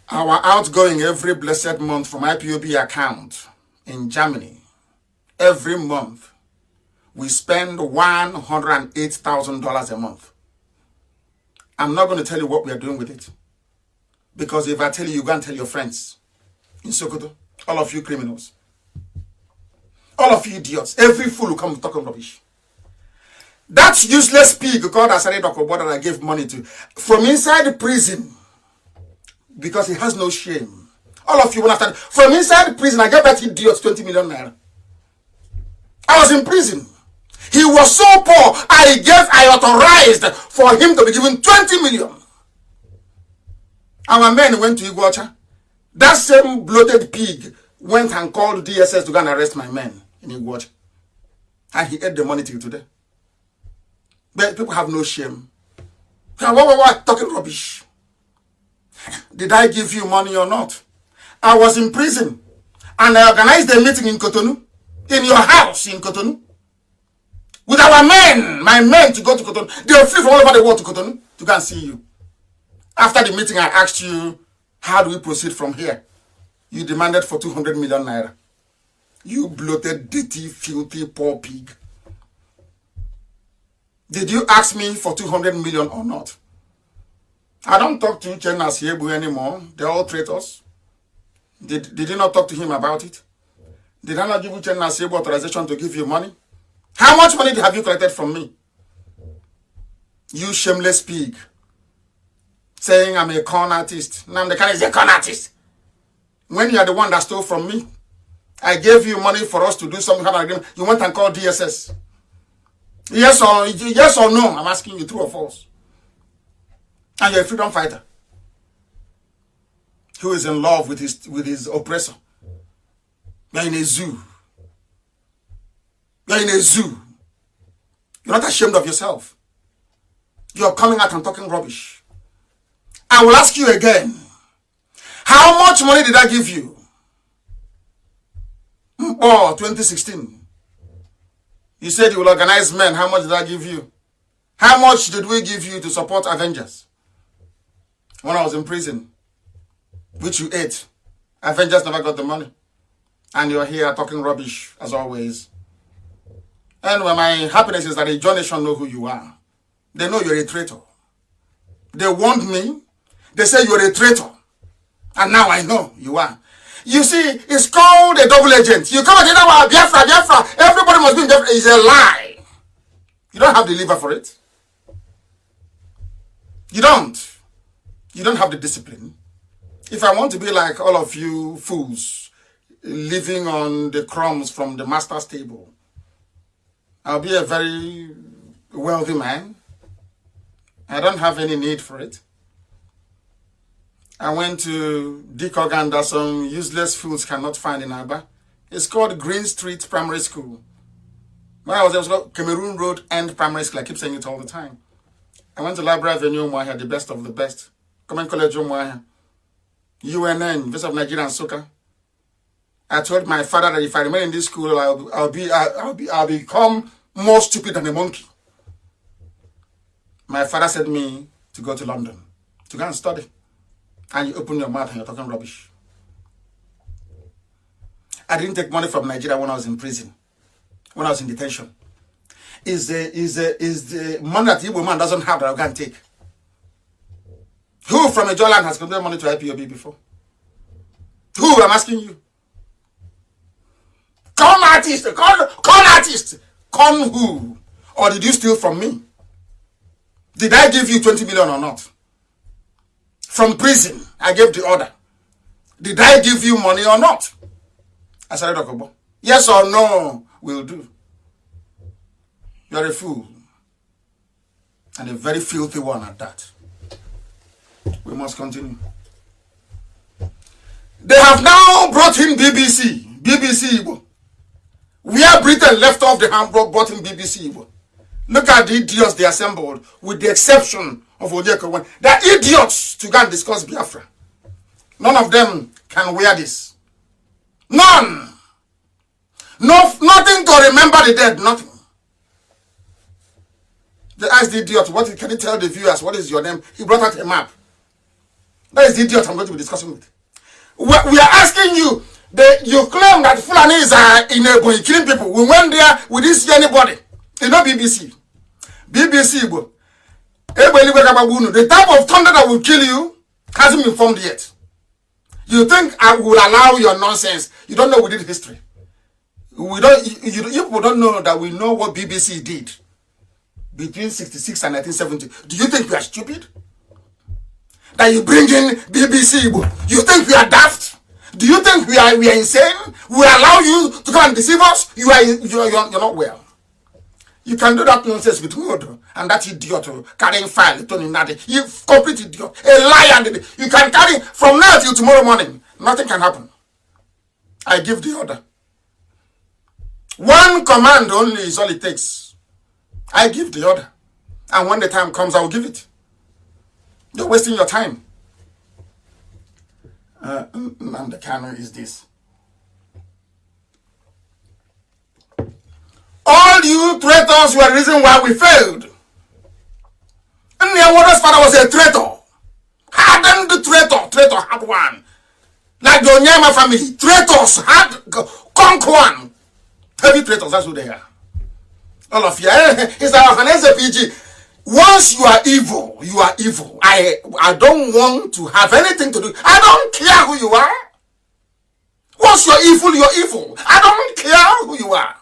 Our outgoing every blessed month from IPOB account in Germany, every month, we spend $108,000 a month. I'm not going to tell you what we are doing with it. Because if I tell you, you go and tell your friends in Sokoto, all of you criminals, all of you idiots, every fool who come talking rubbish. That useless pig called Asari Dokobo that I gave money to, from inside the prison, because he has no shame. All of you will understand. From inside the prison, I gave that idiot 20 million naira. I was in prison. He was so poor, I authorized for him to be given 20 million. Our men went to Iguacha. That same bloated pig went and called DSS to go and arrest my men in Iguacha. And he ate the money till today. But people have no shame. What? Talking rubbish. Did I give you money or not? I was in prison. And I organized a meeting in Cotonou. In your house in Cotonou. With our men, my men, to go to Cotonou. They flew from all over the world to Cotonou to go and see you. After the meeting, I asked you, how do we proceed from here? You demanded for 200 million naira. You bloated, dirty, filthy, poor pig. Did you ask me for 200 million or not? I don't talk to Uchenna Siebu anymore. They're all traitors. Did you not talk to him about it? Did I not give Uchenna Siebu authorization to give you money? How much money have you collected from me? You shameless pig. Saying I'm a con artist. Nnamdi Kanu is a con artist. When you are the one that stole from me, I gave you money for us to do some kind of agreement. You went and called DSS. Yes or no? I'm asking you, true or false? And you're a freedom fighter who is in love with his oppressor. You're in a zoo. You're in a zoo. You're not ashamed of yourself. You're coming out and talking rubbish. I will ask you again. How much money did I give you? Oh, 2016. You said you will organize men. How much did I give you? How much did we give you to support Avengers? When I was in prison, which you ate. Avengers never got the money. And you're here talking rubbish, as always. Anyway, my happiness is that the John Nation know who you are. They know you're a traitor. They warned me. They say you're a traitor. And now I know you are. You see, it's called a double agent. You come and say, no, Biafra. Everybody must be in Biafra. It's a lie. You don't have the liver for it. You don't. You don't have the discipline. If I want to be like all of you fools, living on the crumbs from the master's table, I'll be a very wealthy man. I don't have any need for it. I went to Dikogan that some useless fools cannot find in Aba. It's called Green Street Primary School. When I was there, it was called Cameroon Road End Primary School. I keep saying it all the time. I went to Library Avenue, Umuahia, the best of the best. Common College, Umuahia. UNN, University of Nigeria and Soka. I told my father that if I remain in this school, I'll become more stupid than a monkey. My father said me to go to London to go and study. And you open your mouth and you're talking rubbish. I didn't take money from Nigeria when I was in prison, when I was in detention. Is the money that the Igbo man doesn't have that I can take? Who from a Joland has contributed money to IPOB before? Who? I'm asking you. Con artist! Con artist! Con who? Or did you steal from me? Did I give you 20 million or not? From prison, I gave the order. Did I give you money or not? I said, Dokobo. Yes or no will do. You're a fool. And a very filthy one at that. We must continue. They have now brought in BBC. BBC Igbo. Where Britain left off the hand brought in BBC Igbo. Look at the idiots they assembled, with the exception of Onyeka. They're idiots to go and discuss Biafra. None of them can wear this. None. No, nothing to remember the dead, nothing. They asked the idiot, can you tell the viewers, what is your name? He brought out a map. That is the idiot I'm going to be discussing with. We are asking you, you claim that Fulanis are in Ebonyi killing people. We went there, we didn't see anybody. It's not BBC. BBC, the type of thunder that will kill you hasn't been formed yet. You think I will allow your nonsense? You don't know we did history. You people don't know that we know what BBC did between 66 and 1970. Do you think we are stupid? That you bring in BBC? You think we are daft? Do you think we are insane? We allow you to come and deceive us? You're not well. You can do that nonsense with Modo and that idiot carrying file. You complete idiot, a liar. You can carry from now till tomorrow morning. Nothing can happen. I give the order. One command only is all it takes. I give the order. And when the time comes, I will give it. You're wasting your time. Nnamdi Kanu is this. All you traitors were the reason why we failed. And Nyawoda's father was a traitor. Hardened traitor had one. Like the Onyema family, traitors had conquer one. Heavy traitors, that's who they are. All of you. It's our Hanese PG. Once you are evil, you are evil. I don't want to have anything to do. I don't care who you are. Once you're evil, you're evil. I don't care who you are.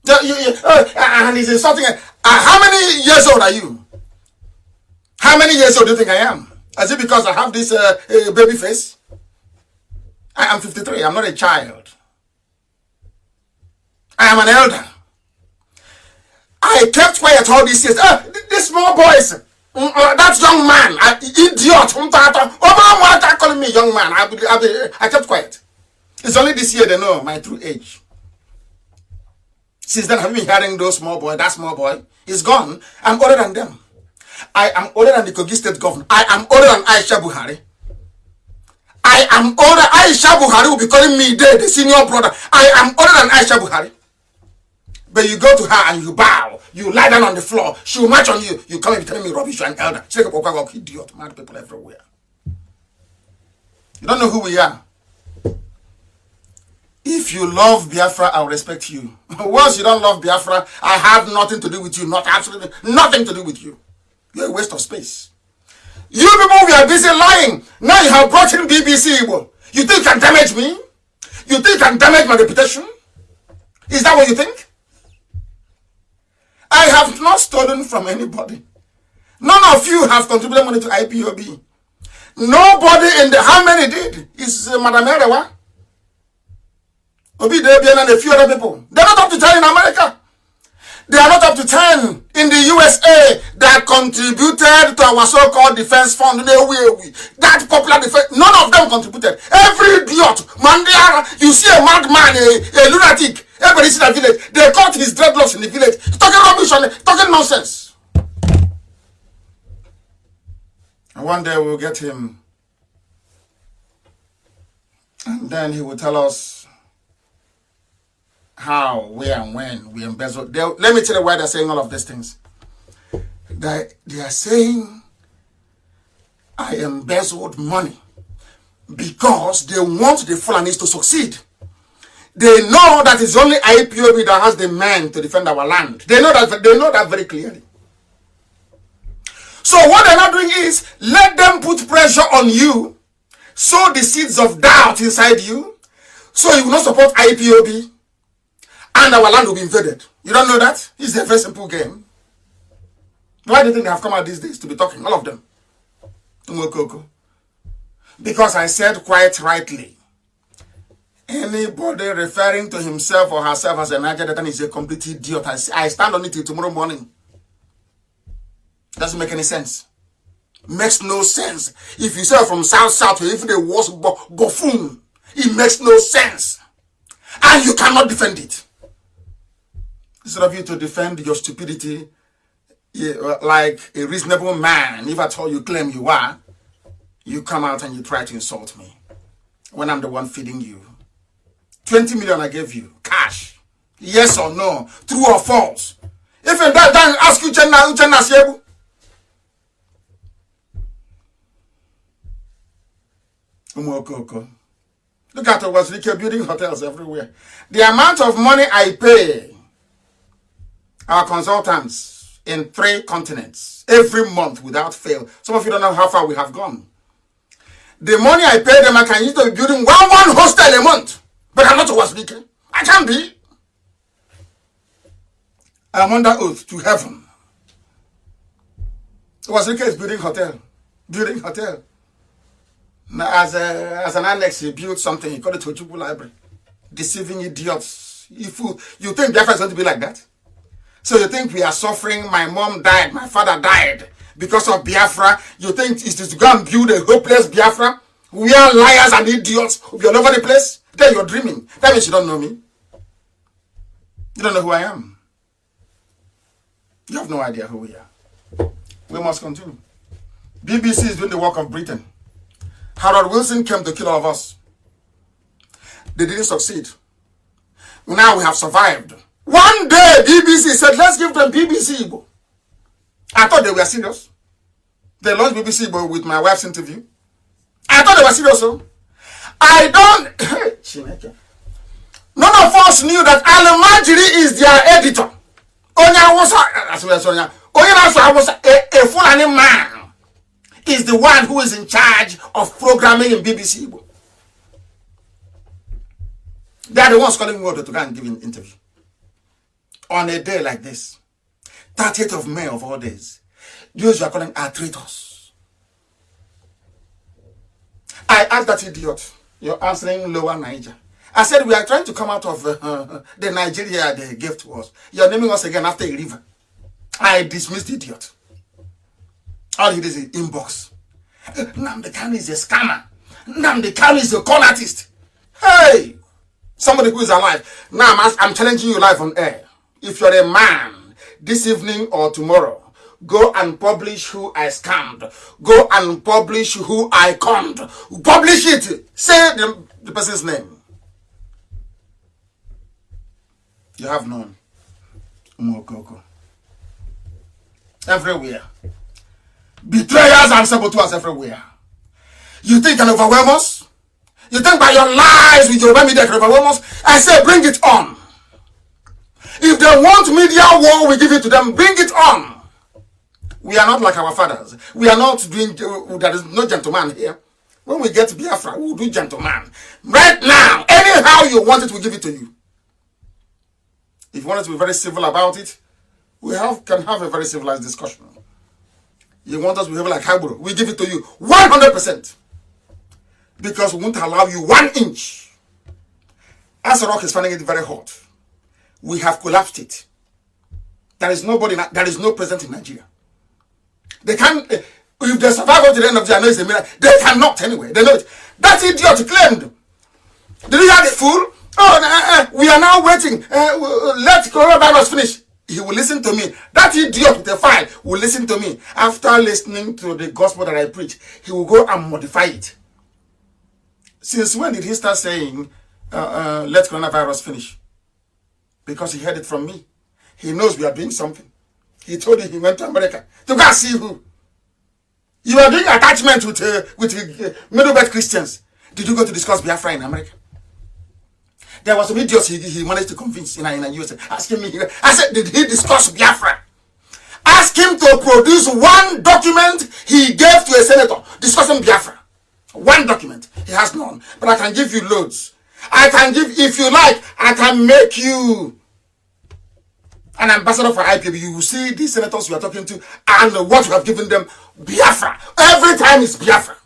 And he's insulting. How many years old are you? How many years old do you think I am? Is it because I have this baby face? I am 53. I'm not a child. I am an elder. I kept quiet all these years. These small boys, that young man, idiot, calling me young man. I kept quiet. It's only this year they know my true age. Since then, I've been hearing those small boy, that small boy is gone. I'm older than them. I am older than the Kogi State governor. I am older than Aisha Buhari. I am older. Aisha Buhari will be calling me the senior brother. I am older than Aisha Buhari. But you go to her and you bow. You lie down on the floor. She will march on you. You come and tell me rubbish. You're an elder. Idiot. Mad people everywhere. You don't know who we are. If you love Biafra, I'll respect you. Once you don't love Biafra, I have nothing to do with you. Not absolutely nothing to do with you. You're a waste of space. You people, we are busy lying. Now you have brought in BBC. You think you can damage me? You think you can damage my reputation? Is that what you think? I have not stolen from anybody. None of you have contributed money to IPOB. Nobody in the... How many did? Is Madam Erewa? Obi Debian and a few other people. They're not up to 10 in America. They are not up to 10 in the USA that contributed to our so-called defense fund. That popular defense, none of them contributed. Every idiot, Mandiara, you see a madman, a lunatic, everybody in the village, they caught his dreadlocks in the village, talking rubbish, talking nonsense. And one day we'll get him, and then he will tell us how, where, and when we embezzle. Let me tell you why they're saying all of these things. They are saying I embezzled money because they want the Fulanis to succeed. They know that it's only IPOB that has the men to defend our land. They know that very clearly. So what they're not doing is let them put pressure on you, sow the seeds of doubt inside you, so you will not support IPOB. And our land will be invaded. You don't know that? It's a very simple game. Why do you think they have come out these days to be talking? All of them. Because I said quite rightly, anybody referring to himself or herself as a Niger Delta is a complete idiot. I stand on it till tomorrow morning. Doesn't make any sense. Makes no sense. If you say from south, even the worst buffoon, It makes no sense. And you cannot defend it. Instead of you to defend your stupidity like a reasonable man, if at all you claim you are, you come out and you try to insult me when I'm the one feeding you. 20 million I gave you, cash. Yes or no, true or false. If in that, then ask Uchenna Sebu. Look at Wazirike building hotels everywhere. The amount of money I pay our consultants in 3 continents every month without fail. Some of you don't know how far we have gone. The money I pay them, I can use to be building one hostel a month. But I'm not Wazirike. I can't be. I'm under oath to heaven. Wazirike is building hotel. Building hotel. Now, as an annex, he built something. He called it Ojukwu Library. Deceiving idiots. If you think Biafra is going to be like that? So you think we are suffering? My mom died. My father died because of Biafra. You think it is to go and build a hopeless Biafra? We are liars and idiots. We are all over the place. Then you're dreaming. That means you don't know me. You don't know who I am. You have no idea who we are. We must continue. BBC is doing the work of Britain. Harold Wilson came to kill all of us. They didn't succeed. Now we have survived. One day, BBC said, let's give them BBC Igbo. I thought they were serious. They launched BBC Igbo with my wife's interview. I thought they were serious. So I don't... None of us knew that Al-Majiri is their editor. A Fulani man is the one who is in charge of programming in BBC Igbo. They are the ones calling me to go and give an interview. On a day like this, 30th of May of all days, those you are calling are traitors. I asked that idiot, you're answering Lower Niger. I said, we are trying to come out of the Nigeria they gave to us. You're naming us again after a river. I dismissed the idiot. All he did is inbox. Nnamdi Kanu is a scammer. Nnamdi Kanu is a con artist. Hey! Somebody who is alive. Now I'm challenging you live on air. If you're a man, this evening or tomorrow, go and publish who I scammed. Go and publish who I conned. Publish it. Say the person's name. You have none. Everywhere. Betrayers and saboteurs everywhere. You think you can overwhelm us? You think by your lies with your media can overwhelm us? I say bring it on. If they want media war, we give it to them. Bring it on. We are not like our fathers. We are not doing, there is no gentleman here. When we get to Biafra, we will do gentleman. Right now, anyhow you want it, we give it to you. If you want us to be very civil about it, we can have a very civilized discussion. You want us to behave like Hagboro, we give it to you 100%. Because we won't allow you 1 inch. As the rock is finding it very hot, we have collapsed it. There is nobody, there is no president in Nigeria. They can't, if they survive up to the end of the year, they cannot anyway. They know it. That idiot claimed. Did you hear the fool? Oh, we are now waiting. Let coronavirus finish. He will listen to me. That idiot with the file will listen to me. After listening to the gospel that I preach, he will go and modify it. Since when did he start saying, let coronavirus finish? Because he heard it from me. He knows we are doing something. He told him he went to America to go and see who. You are doing attachment with middle-belt Christians. Did you go to discuss Biafra in America? There was some idiots he managed to convince in USA. Ask him, I said, did he discuss Biafra? Ask him to produce 1 document he gave to a senator discussing Biafra. 1 document. He has none. But I can give you loads. I can give, if you like, I can make you an ambassador for IPB. You will see these senators you are talking to and what you have given them. Biafra. Every time it's Biafra.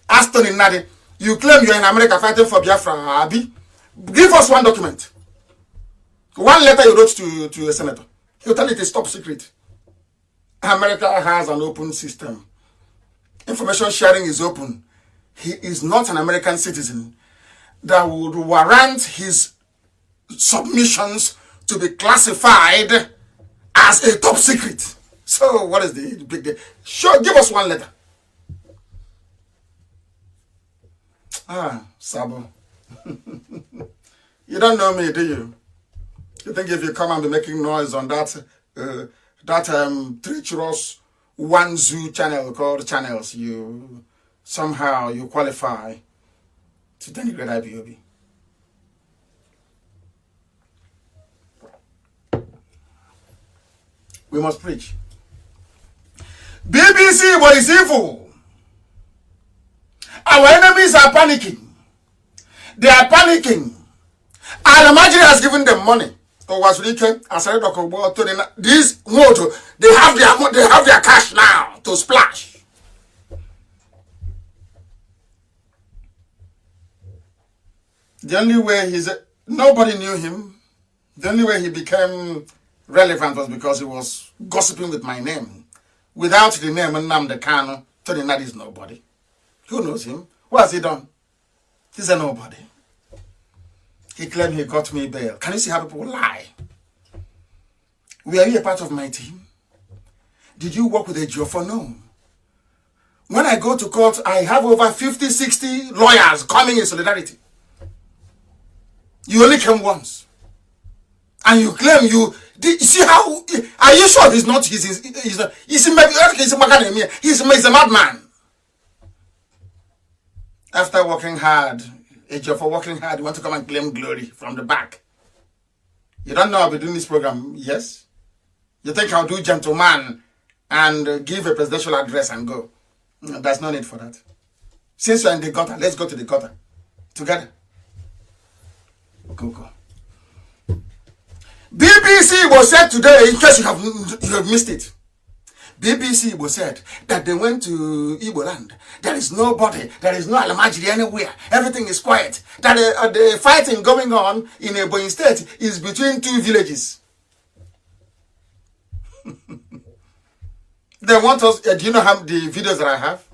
Ask Tony Nadi, you claim you're in America fighting for Biafra, Abi. Give us 1 document. 1 letter you wrote to a senator. He'll tell it is top secret. America has an open system. Information sharing is open. He is not an American citizen. that would warrant his submissions to be classified as a top secret. So what is the big deal? Sure, give us one letter. Sabo. You don't know me, do you? You think if you come and be making noise on that treacherous one zoo channel called Channels, you somehow you qualify to denigrate IPOB? We must preach. BBC was evil. Our enemies are panicking. They are panicking. Al-Majri has given them money. These moto, they have their cash now to splash. The only way nobody knew him. The only way he became relevant was because he was gossiping with my name. Without the name Nnamdi Kanu, Tony Nadi is nobody. Who knows him? What has he done? He's a nobody. He claimed he got me bail. Can you see how people lie? Were you a part of my team? Did you work with a Geoffrey? No. When I go to court, I have over 50, 60 lawyers coming in solidarity. You only came once. And you claim you see how, are you sure he's not, he's a madman. After working hard, a job for working hard, you want to come and claim glory from the back. You don't know I'll be doing this program, yes? You think I'll do gentleman and give a presidential address and go? No, there's no need for that. Since you're in the gutter, let's go to the gutter. Together. Go. BBC was said today, in case you have missed it. BBC was said that they went to Igbo land. There is nobody. There is no Al-Majri anywhere. Everything is quiet. That the fighting going on in Ebonyi State is between two villages. They want us. Do you know how the videos that I have?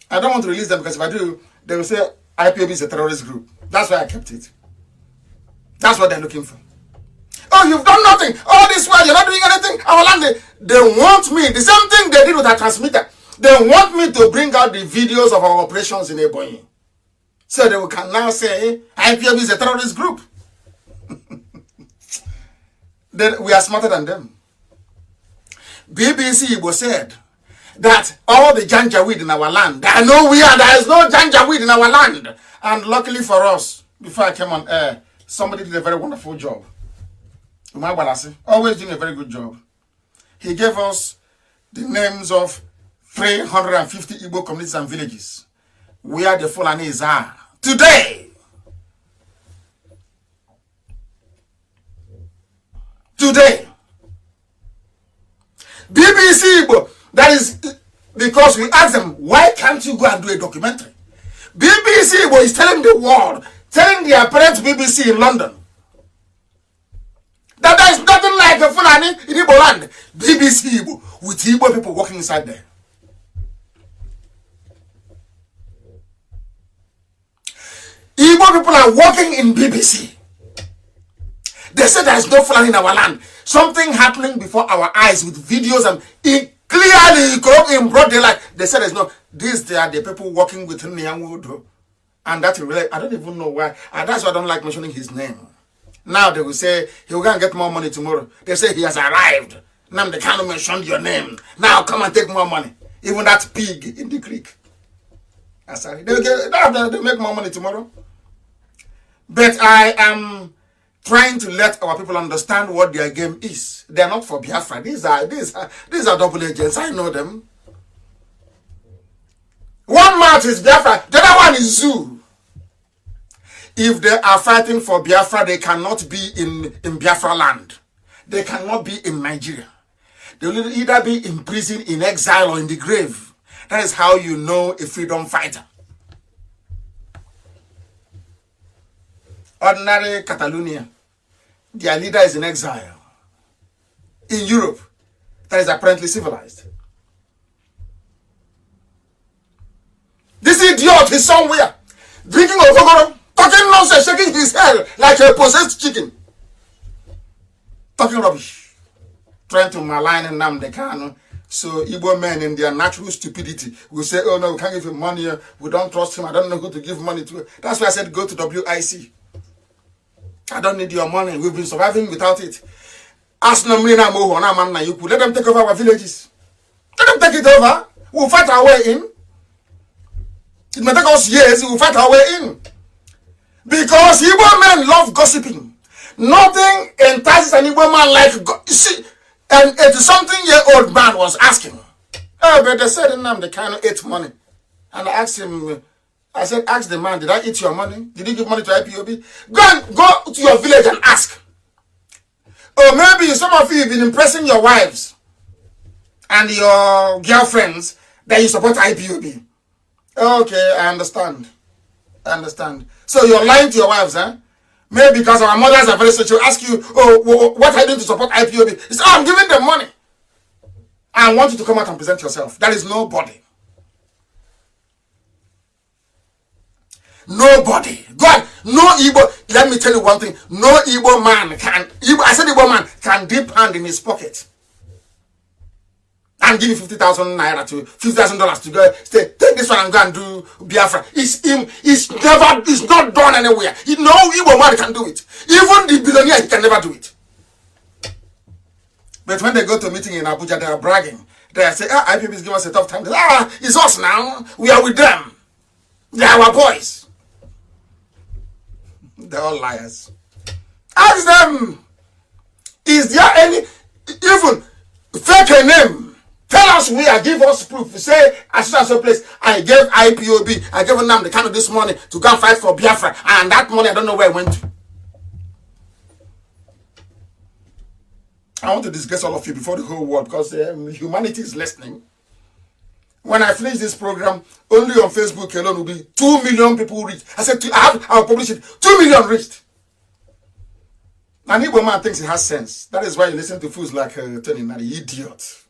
I don't want to release them because if I do, they will say IPOB is a terrorist group. That's why I kept it. That's what they're looking for. Oh, you've done nothing. All this while, you're not doing anything. Our land, they want me. The same thing they did with our transmitter. They want me to bring out the videos of our operations in Ebonyi. So they can now say, IPOB is a terrorist group. We are smarter than them. BBC was said that all the janjaweed in our land, there is no janjaweed in our land. And luckily for us, before I came on air, somebody did a very wonderful job. Always doing a very good job. He gave us the names of 350 Igbo communities and villages where the Fulanis are today. BBC Igbo, that is because we asked them, why can't you go and do a documentary? BBC Igbo is telling the world, telling their parent BBC in London, that there is nothing like a Fulani in Igbo land. BBC Igbo, with Igbo people working inside there. Igbo people are working in BBC. They say there is no Fulani in our land. Something happening before our eyes with videos and clearly in broad daylight. They say there's no. They are the people working with Nyanwodo. And that really, I don't even know why. And that's why I don't like mentioning his name. Now they will say he will go and get more money tomorrow. They say he has arrived. Now they can't mention your name. Now come and take more money. Even that pig in the creek. Sorry. They'll make more money tomorrow. But I am trying to let our people understand what their game is. They are not for Biafra. These are double agents. I know them. One mouth is Biafra. The other one is Zoo. If they are fighting for Biafra, they cannot be in Biafra land. They cannot be in Nigeria. They will either be in prison, in exile, or in the grave. That is how you know a freedom fighter. Ordinary Catalonia, their leader is in exile. In Europe, that is apparently civilized. This idiot is somewhere drinking Ogogoro. Talking nonsense, shaking his head like a possessed chicken. Talking rubbish. Trying to malign Nnamdi Kanu. So Igbo men in their natural stupidity will say, oh no, we can't give him money. We don't trust him. I don't know who to give money to. That's why I said go to WIC. I don't need your money. We've been surviving without it. Ask Nomina Moho, Naman Yuku. Let them take over our villages. Let them take it over. We'll fight our way in. It may take us years. We'll fight our way in. Because Igbo men love gossiping. Nothing entices an Igbo man like see, an 80-something-year-old man was asking. Oh, but they said Nnamdi Kanu ate money. And I asked him, I said, ask the man, did I eat your money? Did you give money to IPOB? Go to your village and ask. Or maybe some of you have been impressing your wives and your girlfriends that you support IPOB. Okay, I understand. So you're lying to your wives, huh? Maybe because our mothers are very such. She'll ask you, oh, what are you doing to support IPOB? You say, oh, I'm giving them money. I want you to come out and present yourself. There is nobody. Nobody. God, no Igbo. Let me tell you one thing. No Igbo man can, I said Igbo man can dip hand in his pocket and give you 50,000 naira to $50,000 to go say, take this one and go and do Biafra. It's not done anywhere. No Igbo man can do it. Even the billionaire, he can never do it. But when they go to a meeting in Abuja, they are bragging. They say, IPP is giving us a tough time. They say, it's us now. We are with them. They are our boys. They're all liars. Ask them, is there any, even fake a name? Tell us where, give us proof. Say, as soon as a place, I gave IPOB, I gave Nnamdi Kanu this money to go and fight for Biafra. And that money, I don't know where it went to. I want to discuss all of you before the whole world because humanity is listening. When I finish this program, only on Facebook alone will be 2 million people reached. I said, I'll publish it. 2 million reached. And Igbo man thinks he has sense. That is why you listen to fools like Tony, not the idiot.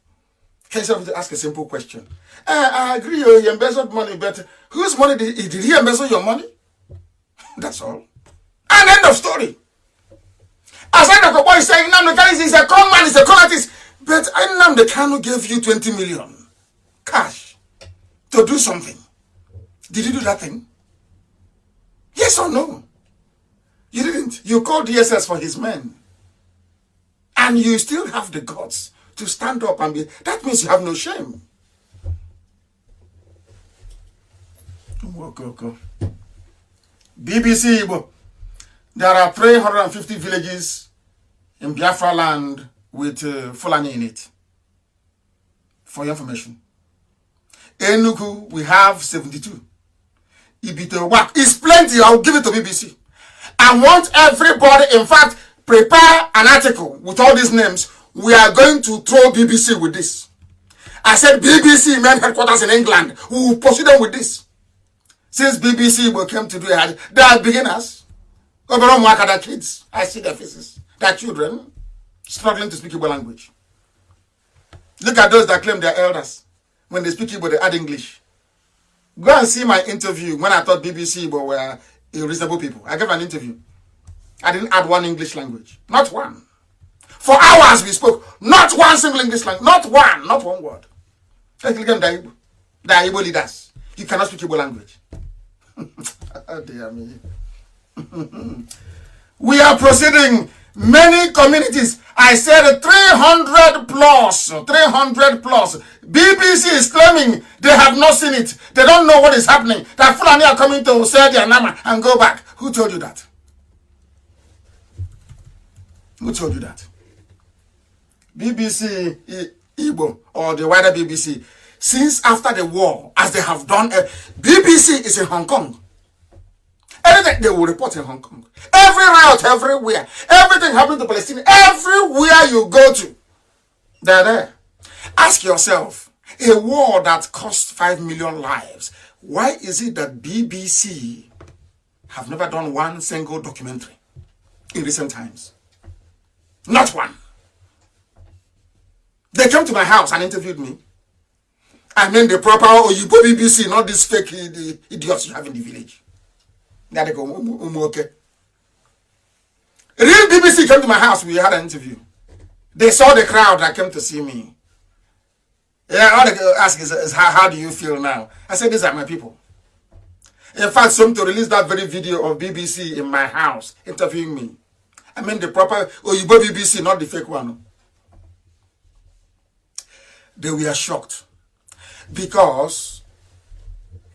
Can you ask a simple question? I agree, you embezzled money, but whose money did he embezzle your money? That's all. And end of story. As I know, boy is saying, Nnamdi Kanu is a con man, he's a con artist. But Nnamdi Kanu gave you 20 million cash to do something. Did you do that thing? Yes or no? You didn't. You called DSS for his men. And you still have the guts to stand up and be, that means you have no shame. Go. BBC Igbo. There are 350 villages in Biafra land with Fulani in it. For your information. Enugu, we have 72. Ibito Wak is plenty. I'll give it to BBC. I want everybody, in fact, prepare an article with all these names. We are going to throw BBC with this. I said BBC main headquarters in England. We will pursue them with this. Since BBC will come to do it, they are beginners. Their kids. I see their faces. Their children struggling to speak Igbo language. Look at those that claim they're elders. When they speak Igbo, they add English. Go and see my interview when I thought BBC Igbo were reasonable people. I gave an interview. I didn't add one English language. Not one. For hours we spoke. Not one single English language. Not one word. They are Igbo leaders. You cannot speak Igbo language. Oh, dear me. We are proceeding. Many communities. I said 300 plus. BBC is claiming they have not seen it. They don't know what is happening. That Fulani are coming to sell their nama and go back. Who told you that? Who told you that? BBC Igbo or the wider BBC, since after the war, as they have done, BBC is in Hong Kong. Anything they will report in Hong Kong. Every riot, everywhere. Everything happening to Palestine, everywhere you go to, they're there. Ask yourself, a war that cost 5 million lives, why is it that BBC have never done one single documentary in recent times? Not one. They came to my house and interviewed me. I mean the proper Oyibo BBC, not these fake idiots you have in the village. Okay. Real BBC came to my house. We had an interview. They saw the crowd that came to see me. Yeah, all they ask is how do you feel now? I said, these are my people. In fact, some to release that very video of BBC in my house interviewing me. I mean the proper Oyibo BBC, not the fake one. They were shocked because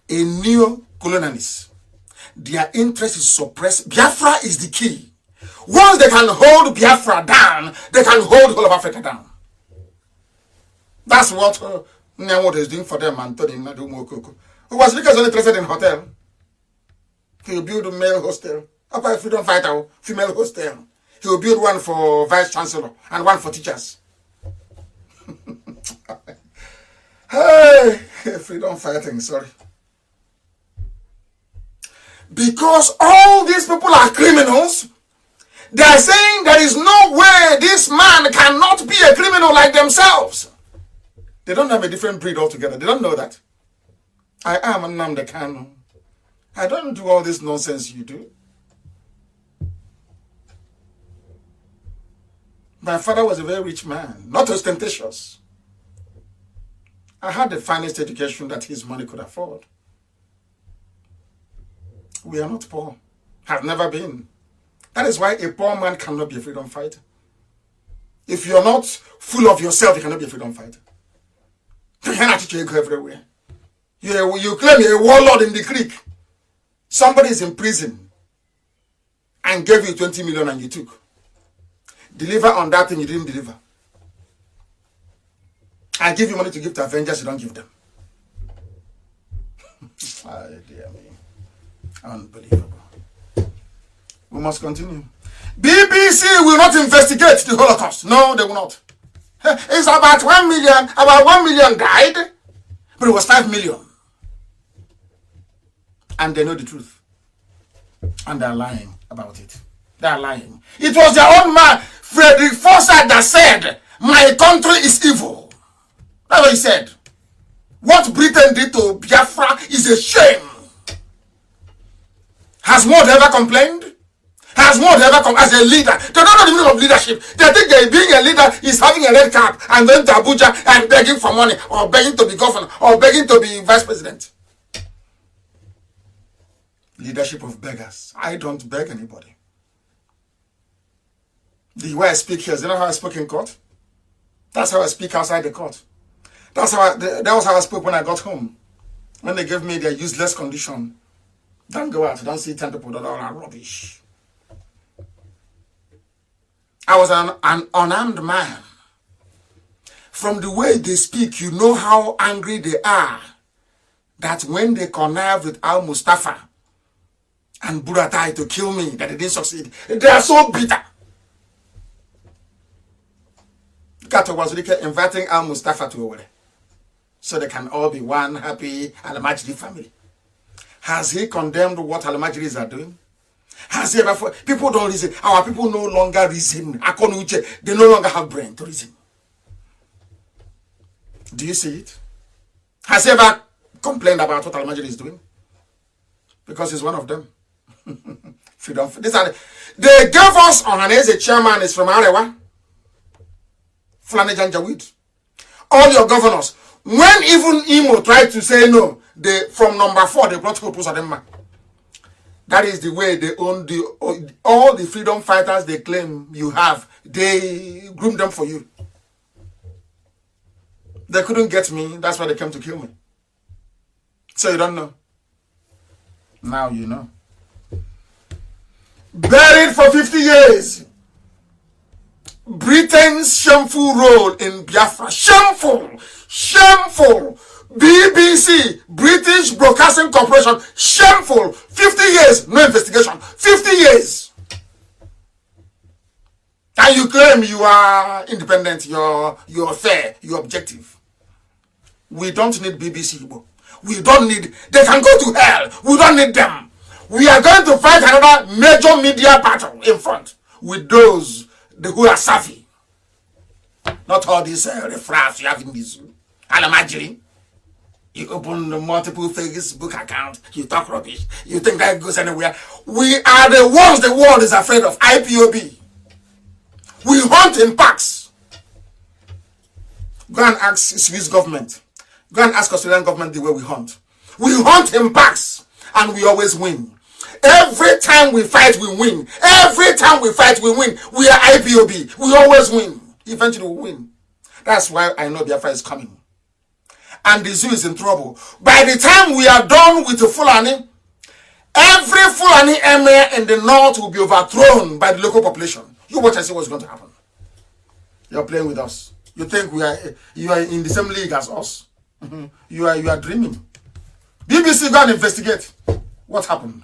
a neo-colonialist, their interest is suppressed. Biafra is the key. Once they can hold Biafra down, they can hold all of Africa down. That's what Nyamoto is doing for them. Anthony Nadumokoko, who was because only interested in hotel. He will build a male hostel. Upper freedom fighter, female hostel. He will build one for vice chancellor and one for teachers. Hey, freedom fighting, sorry. Because all these people are criminals, they are saying there is no way this man cannot be a criminal like themselves. They don't have a different breed altogether. They don't know that. I am Nnamdi Kanu. I don't do all this nonsense you do. My father was a very rich man, not ostentatious. I had the finest education that his money could afford. We are not poor. Have never been. That is why a poor man cannot be a freedom fighter. If you're not full of yourself, you cannot be a freedom fighter. You cannot teach you everywhere. You claim you're a warlord in the creek. Somebody is in prison and gave you 20 million and you took. Deliver on that thing you didn't deliver. I give you money to give to Avengers, you don't give them. Oh, dear me. Unbelievable. We must continue. BBC will not investigate the Holocaust. No, they will not. It's about 1 million. About 1 million died, but it was 5 million. And they know the truth. And they're lying about it. They're lying. It was their own man, Frederick Forsyth, that said, my country is evil. That's what he said. What Britain did to Biafra is a shame. Has Maud ever complained? Has Maud ever come as a leader? They don't know the meaning of leadership. They think that being a leader is having a red cap and going to Abuja and begging for money or begging to be governor or begging to be vice president. Leadership of beggars. I don't beg anybody. The way I speak here, you know how I spoke in court? That's how I speak outside the court. That was how I spoke when I got home. When they gave me their useless condition. Don't go out. Don't see 10 people that are rubbish. I was an unarmed man. From the way they speak, you know how angry they are. That when they connived with Al Mustafa and Buratai to kill me, that they didn't succeed. They are so bitter. Kato was inviting Al Mustafa to Owerri, so they can all be one happy Al-Majri family. Has he condemned what Al-Majris are doing? Has he ever... People don't reason. Our people no longer reason. They no longer have brain to reason. Do you see it? Has he ever complained about what Al-Majri is doing? Because he's one of them. Freedom. They gave us Ohaneze chairman is from Arewa. Fulani Janjaweed. All your governors. When even Imo tried to say no, from number 4, they brought Hope Uzodinma. That is the way they own all the freedom fighters they claim you have. They groomed them for you. They couldn't get me. That's why they came to kill me. So you don't know. Now you know. Buried for 50 years. Britain's shameful role in Biafra. Shameful. Shameful. BBC, British Broadcasting Corporation. Shameful. 50 years. No investigation. 50 years. And you claim you are independent. You're fair. You're objective. We don't need BBC. We don't need... They can go to hell. We don't need them. We are going to fight another major media battle in front with those who are savvy. Not all these refrains you have in this Al-Majri. You open the multiple Facebook account, you talk rubbish, you think that goes anywhere. We are the ones the world is afraid of. IPOB. We hunt in packs. Go and ask Swiss government. Go and ask Australian government the way we hunt. We hunt in packs and we always win. Every time we fight, we win. Every time we fight, we win. We are IPOB. We always win. Eventually we win. That's why I know Biafra is coming. And the zoo is in trouble. By the time we are done with the Fulani, every Fulani emir in the north will be overthrown by the local population. You watch and see what's going to happen. You're playing with us. You think you are in the same league as us? You are dreaming. BBC, go and investigate what happened.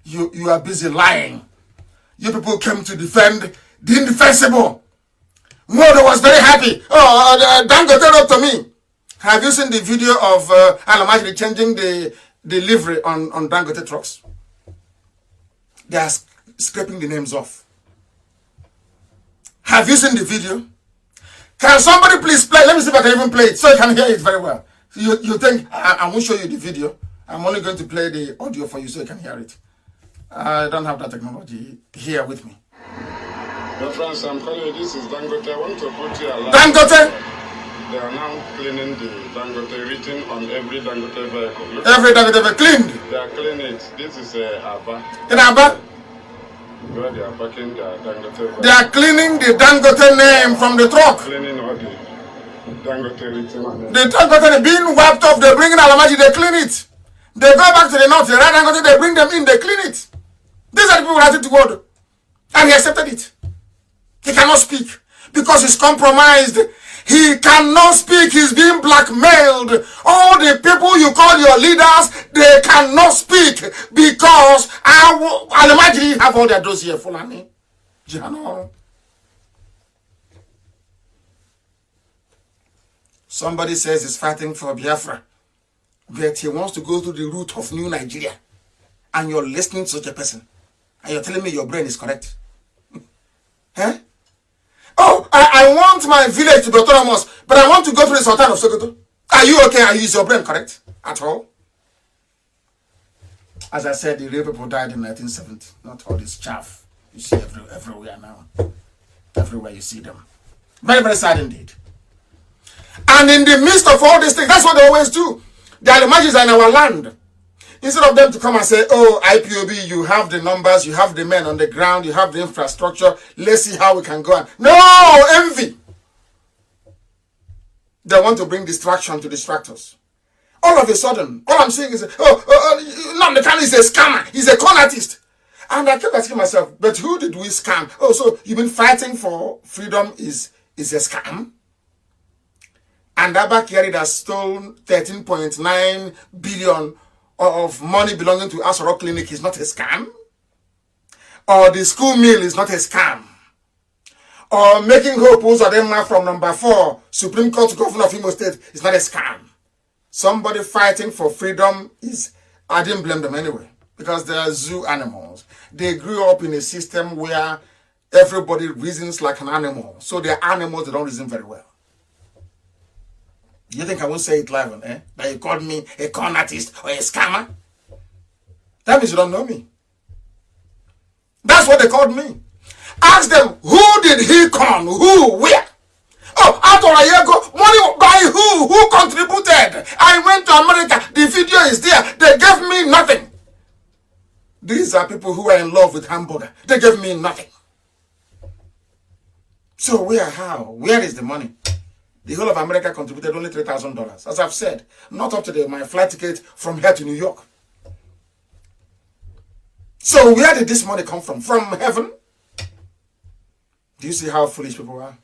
You are busy lying. You people came to defend the indefensible. Modo was very happy. Oh, Dangote wrote to me. Have you seen the video of Alamajiri changing the livery on Dangote trucks? They are scraping the names off. Have you seen the video? Can somebody please play? Let me see if I can even play it so you can hear it very well. You think I won't show you the video? I'm only going to play the audio for you so you can hear it. I don't have that technology here with me. Your friends, I'm calling you. This is Dangote. I want to put you alert. Dangote? They are now cleaning the Dangote, written on every Dangote vehicle. Look, every Dangote cleaned? They are cleaning it. This is Abba. In Abba? Where they are packing their Dangote vehicle. They are cleaning the Dangote name from the truck. Cleaning all the Dangote written on it. The Dangote being wiped off, they bring in Alamaji, they clean it. They go back to the north, they write Dangote, they bring them in, they clean it. These are the people who writing to God. And he accepted it. He cannot speak because he's compromised. He cannot speak. He's being blackmailed. All the people you call your leaders, they cannot speak because Alamaji have all their dossier Fulani. Somebody says he's fighting for Biafra, but he wants to go to the root of New Nigeria. And you're listening to such a person. And you're telling me your brain is correct. Huh? Oh, I want my village to be autonomous, but I want to go to the Sultan of Sokoto. Are you okay? Is your brain correct at all? As I said, the real people died in 1970. Not all this chaff you see everywhere now. Everywhere you see them. Very, very sad indeed. And in the midst of all these things, that's what they always do. The Alimajis are in our land. Instead of them to come and say, oh, IPOB, you have the numbers, you have the men on the ground, you have the infrastructure, let's see how we can go on. No, envy. They want to bring distraction to distract us. All of a sudden, all I'm saying is, Nnamdi Kanu is a scammer, he's a con artist. And I kept asking myself, but who did we scam? Oh, so you mean fighting for freedom is a scam? And Abba Kyari that stole 13.9 billion of money belonging to Asoro Clinic is not a scam? Or the school meal is not a scam? Or making Hope Uzodinma from number 4 Supreme Court Governor of Imo State is not a scam? Somebody fighting for freedom is, I didn't blame them anyway, because they are zoo animals. They grew up in a system where everybody reasons like an animal. So they're animals, they don't reason very well. You think I won't say it live on air? That you called me a con artist or a scammer? That means you don't know me. That's what they called me. Ask them, who did he con? Who? Where? Oh, after a year ago, money by who? Who contributed? I went to America. The video is there. They gave me nothing. These are people who are in love with hamburger. They gave me nothing. So where, how? Where is the money? The whole of America contributed only $3,000. As I've said, not up to my flight ticket from here to New York. So where did this money come from? From heaven? Do you see how foolish people are?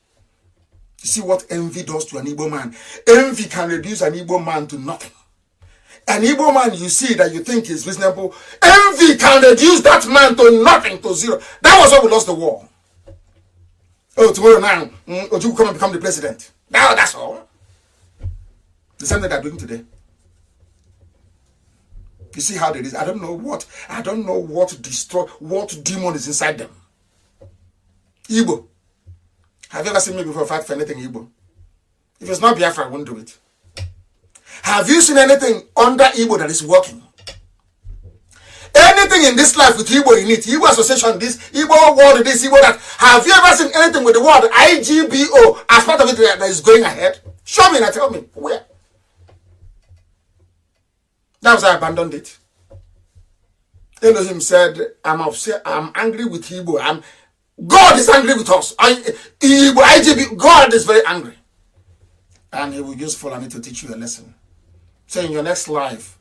You see what envy does to an Igbo man? Envy can reduce an Igbo man to nothing. An Igbo man you see that you think is reasonable, envy can reduce that man to nothing, to zero. That was why we lost the war. Oh, tomorrow now, Oju come and become the president. Now that's all. The same thing they're doing today. You see how there is. I don't know what demon is inside them. Igbo. Have you ever seen me before fight for anything Igbo? If it's not Biafra, I won't do it. Have you seen anything under Igbo that is working? Anything in this life with Igbo in it, Igbo association, this, Igbo world, this, Igbo that. Have you ever seen anything with the word IGBO as part of it that is going ahead? Show me and tell me. Where? That was I abandoned it. Elohim said, I'm upset, I'm angry with Igbo. God is angry with us. Igbo, IGB, God is very angry. And he will use Fulani to teach you a lesson. So in your next life,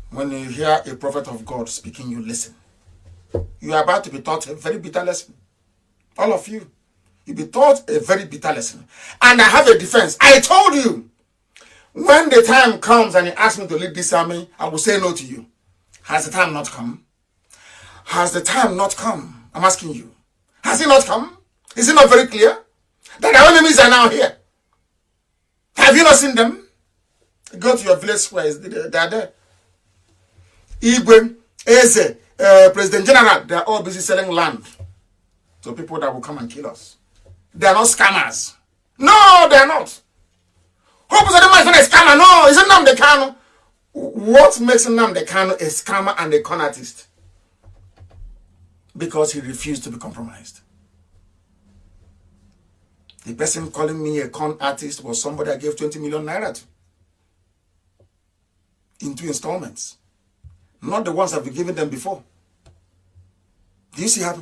when you hear a prophet of God speaking, you listen. You are about to be taught a very bitter lesson. All of you. You'll be taught a very bitter lesson. And I have a defense. I told you, when the time comes and you ask me to lead this army, I will say no to you. Has the time not come? Has the time not come? I'm asking you. Has it not come? Is it not very clear? That our enemies are now here. Have you not seen them? Go to your village squares. They are there. Igwe, Eze, President General, they are all busy selling land to people that will come and kill us. They are not scammers. No, they are not. Hope is not a scammer. No, it's Nnamdi Kanu. What makes Nnamdi Kanu a scammer and a con artist? Because he refused to be compromised. The person calling me a con artist was somebody I gave 20 million naira to. In 2 installments. Not the ones I've been giving them before. Do you see how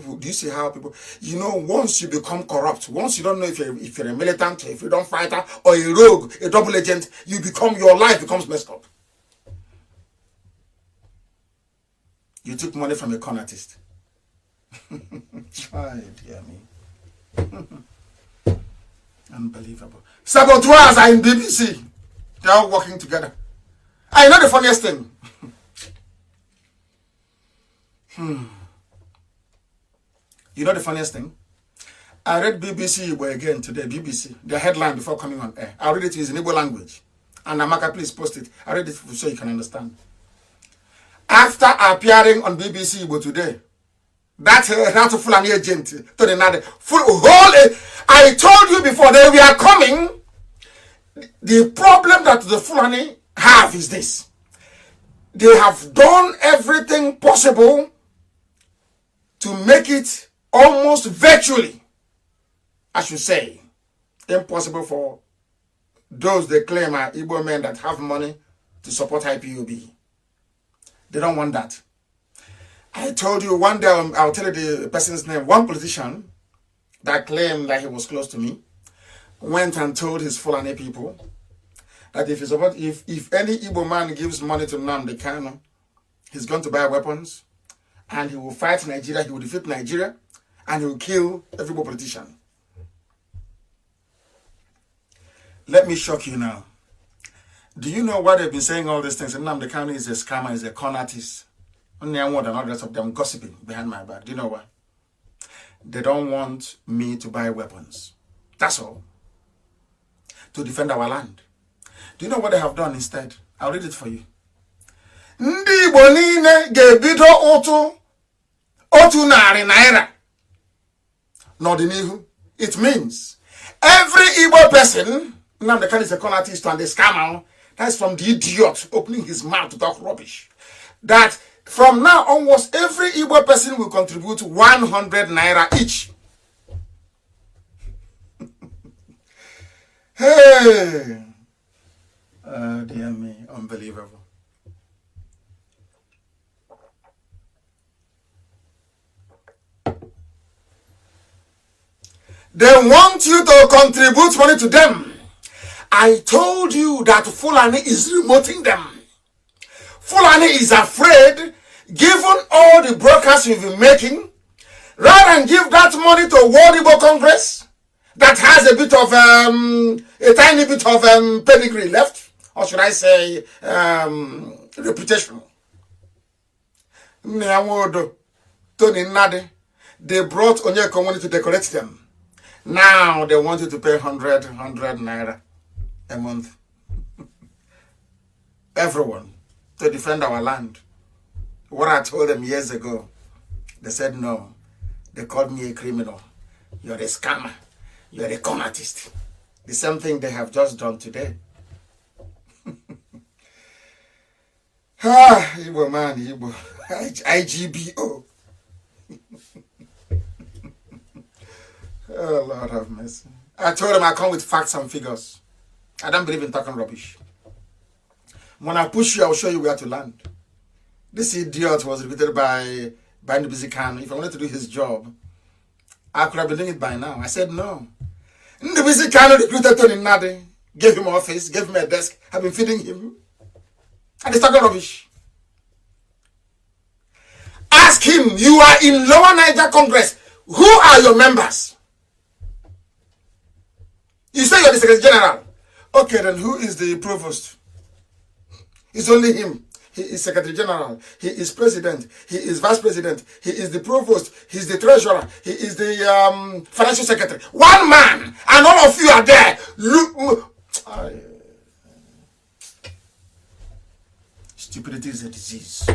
people, you know, once you become corrupt, once you don't know if you're a militant, if you're a fighter, or a rogue, a double agent, your life becomes messed up. You took money from a con artist. Ay, dear me. Unbelievable. Saboteurs are in BBC. They're all working together. I know the funniest thing. You know the funniest thing? I read BBC Igbo again today, BBC, the headline before coming on air. I'll read it in Igbo language. And Amaka, please post it. I read it so you can understand. After appearing on BBC Igbo today, that's a Fulani agent to the another. I told you before that we are coming. The problem that the Fulani have is this. They have done everything possible to make it almost virtually, I should say, impossible for those they claim are Igbo men that have money to support IPOB. They don't want that. I told you one day, I'll tell you the person's name. One politician that claimed that he was close to me went and told his Fulani people that if any Igbo man gives money to Nnamdi Kanu, he's going to buy weapons and he will fight Nigeria, he will defeat Nigeria, and he will kill every Igbo politician. Let me shock you now. Do you know why they've been saying all these things? Nnamdi Kanu is a scammer, is a con artist. Only I want and all the rest of them gossiping behind my back. Do you know why? They don't want me to buy weapons. That's all. To defend our land. Do you know what they have done instead? I'll read it for you. Ndị Igbo niile ga-ebido otu narị naira n'ọdịnihu. It means every Igbo person, Nnamdi Kanu is a con artist and a scammer, that's from the idiot opening his mouth to talk rubbish, that from now onwards, every Igbo person will contribute 100 naira each. Hey! Dear me, unbelievable. They want you to contribute money to them. I told you that Fulani is remoting them. Fulani is afraid, given all the broadcasts you've been making, rather than give that money to World Igbo Congress that has a bit of a tiny bit of pedigree left, or should I say reputation. Tony Nade, they brought Onyeko money to decorate them. Now they want you to pay 100 naira a month. Everyone, to defend our land. What I told them years ago, they said no. They called me a criminal. You're a scammer. You're a con artist. The same thing they have just done today. Ah, Igbo man, Igbo. IGBO. Oh, Lord have mercy. I told him I come with facts and figures. I don't believe in talking rubbish. When I push you, I will show you where to land. This idiot was recruited by Nnamdi Kanu. If I wanted to do his job, I could have been doing it by now. I said no. Nnamdi Kanu recruited Tony Nadi, gave him office, gave him a desk, I've been feeding him. And he's talking rubbish. Ask him, you are in Lower Niger Congress. Who are your members? You say you're the Secretary General. Okay, then who is the provost? It's only him. He is Secretary General. He is President. He is Vice President. He is the Provost. He is the Treasurer. He is the Financial Secretary. One man, and all of you are there. Look, stupidity is a disease,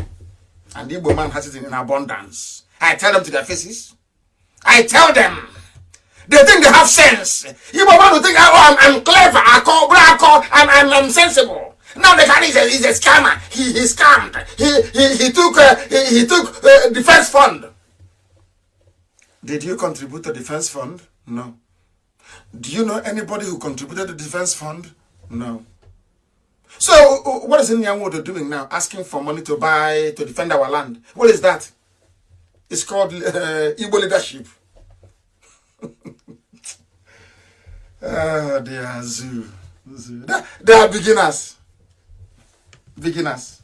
and the Igbo man has it in abundance. I tell them to their faces. I tell them. They think they have sense. Igbo man will think, oh, I'm clever. I'm sensible. Now the guy is a scammer. He scammed. He took defense fund. Did you contribute to defense fund? No. Do you know anybody who contributed to defense fund? No. So what is Nyanwodo doing now? Asking for money to defend our land. What is that? It's called Igbo leadership. They are zoo. They are beginners. Beginners.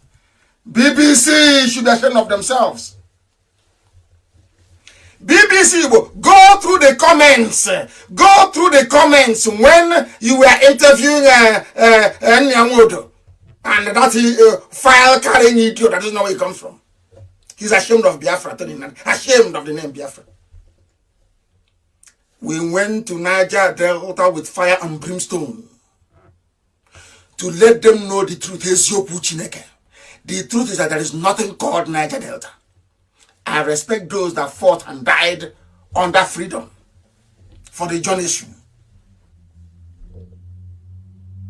BBC should be ashamed of themselves. BBC will go through the comments. Go through the comments when you were interviewing Nyanwodo. And that file carrying idiot, that doesn't know where he comes from. He's ashamed of Biafra, ashamed of the name Biafra. We went to Niger Delta with fire and brimstone to let them know the truth. The truth is that there is nothing called Niger Delta. I respect those that fought and died under freedom for the John issue.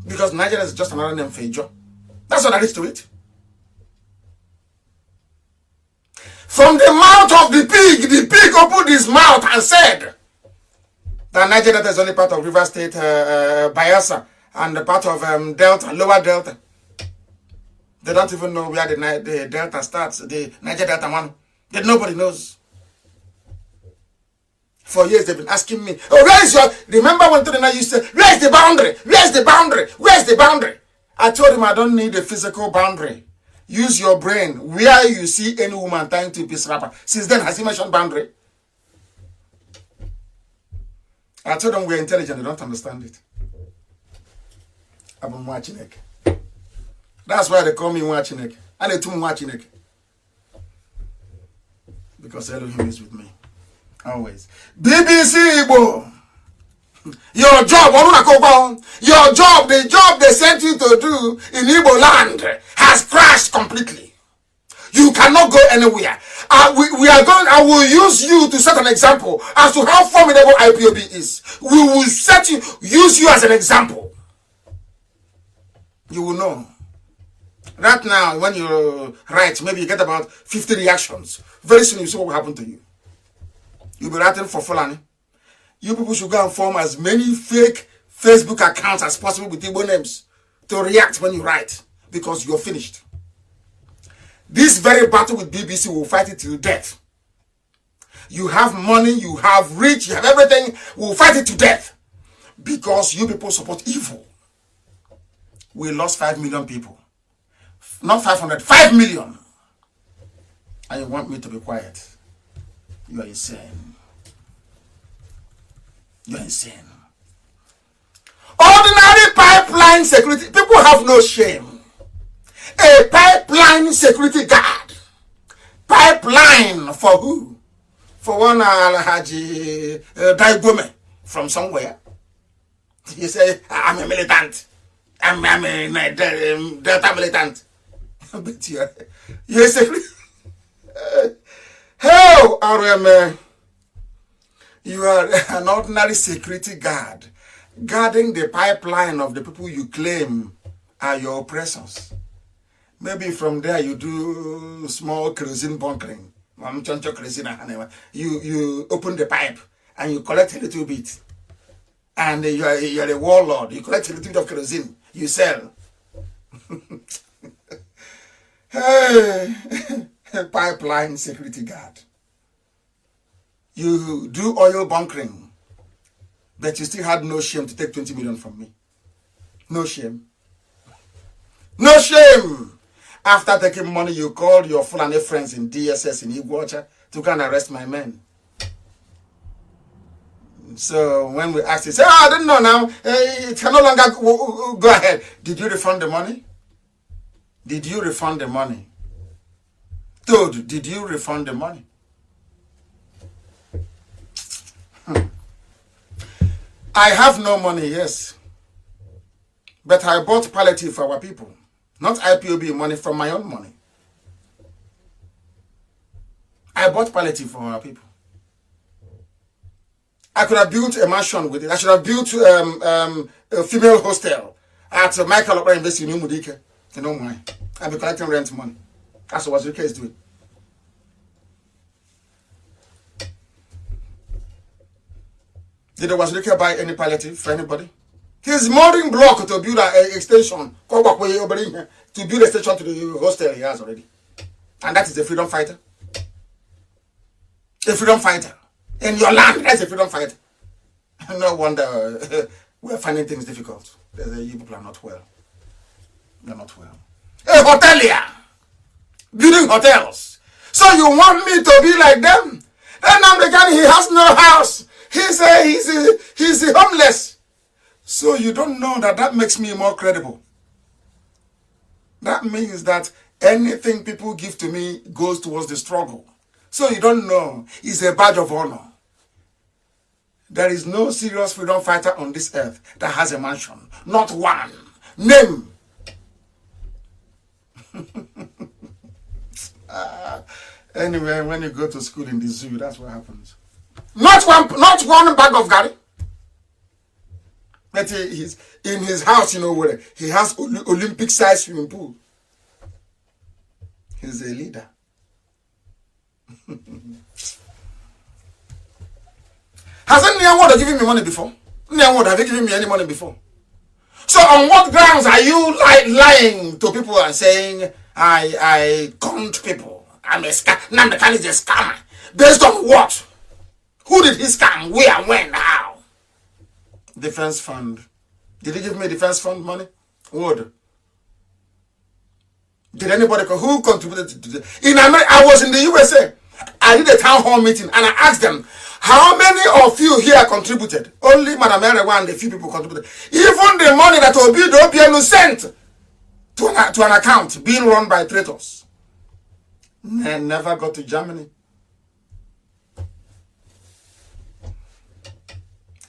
Because Niger is just another name for a John. That's what there is to it. From the mouth of the pig opened his mouth and said that Niger Delta is only part of River State, Bayelsa, and the part of Delta, Lower Delta. They don't even know where the Delta starts, the Niger Delta one. That nobody knows. For years they've been asking me, oh, where is your... Remember when Tony used to say, where's the boundary? Where's the boundary? Where's the boundary? I told him I don't need a physical boundary. Use your brain. Where you see any woman tying to a piece wrapper. Since then, has he mentioned boundary? I told them we're intelligent, they don't understand it. I'm watching it. That's why they call me watching it. And they too watching it. Because Elohim is with me. Always. BBC Igbo. Your job, the job they sent you to do in Igbo land has crashed completely. You cannot go anywhere. I will use you to set an example as to how formidable IPOB is. We will use you as an example. You will know. Right now, when you write, maybe you get about 50 reactions. Very soon you see what will happen to you. You'll be writing for Fulani. You people should go and form as many fake Facebook accounts as possible with Igbo names to react when you write, because you're finished. This very battle with BBC will fight it to death. You have money, you have rich, you have everything. We'll fight it to death because you people support evil. We lost 5 million people. Not 500, 5 million. And you want me to be quiet? You are insane. You are insane. Ordinary pipeline security. People have no shame. A pipeline security guard. Pipeline for who? For one Alhaji Daigome from somewhere. You say, I'm a militant. I'm a Delta militant. But you're a security. Hell, RM, you are an ordinary security guard, guarding the pipeline of the people you claim are your oppressors. Maybe from there you do small kerosene bunkering. You open the pipe and you collect a little bit. And you're a warlord. You collect a little bit of kerosene. You sell. Hey, pipeline security guard. You do oil bunkering, but you still had no shame to take 20 million from me. No shame. No shame. After taking money, you called your Fulani friends in DSS in Iguacha to go and arrest my men. So when we asked, he said, I didn't know now. It can no longer go ahead. Did you refund the money? Did you refund the money? Toad, did you refund the money? I have no money, yes. But I bought palliative for our people. Not IPOB money, from my own money. I bought palliative for our people. I could have built a mansion with it. I should have built a female hostel at Michael Opera University in Umudike. You know why? I'll be collecting rent money. That's what Wazirike is doing. Did the Wazirike buy any palliative for anybody? He's molding block to build an extension. To build a station to the hostel he has already. And that is a freedom fighter. A freedom fighter. In your land, that's a freedom fighter. No wonder we're finding things difficult. You people are not well. They're not well. A hotelier. Building hotels. So you want me to be like them? Then I'm the guy, he has no house. He's homeless. So you don't know that makes me more credible. That means that anything people give to me goes towards the struggle. So you don't know. It's a badge of honor. There is no serious freedom fighter on this earth that has a mansion. Not one. Name. Anyway, when you go to school in the zoo, that's what happens. Not one bag of Gary. But he's in his house, you know, where he has Olympic-sized swimming pool. He's a leader. Hasn't Nyanwodo given me money before? Nyanwodo, have you given me any money before? So on what grounds are you lying to people and saying I conned people? I'm a scam. Nnamdi Kanu is a scammer. Based on what? Who did he scam? Where, when, how? Defense fund. Did he give me defense fund money? Would. Did anybody, who contributed to this? In America, I was in the USA. I did a town hall meeting and I asked them, how many of you here contributed? Only Madam Erewa and a few people contributed. Even the money that Obielu sent to an account being run by traitors. Never got to Germany.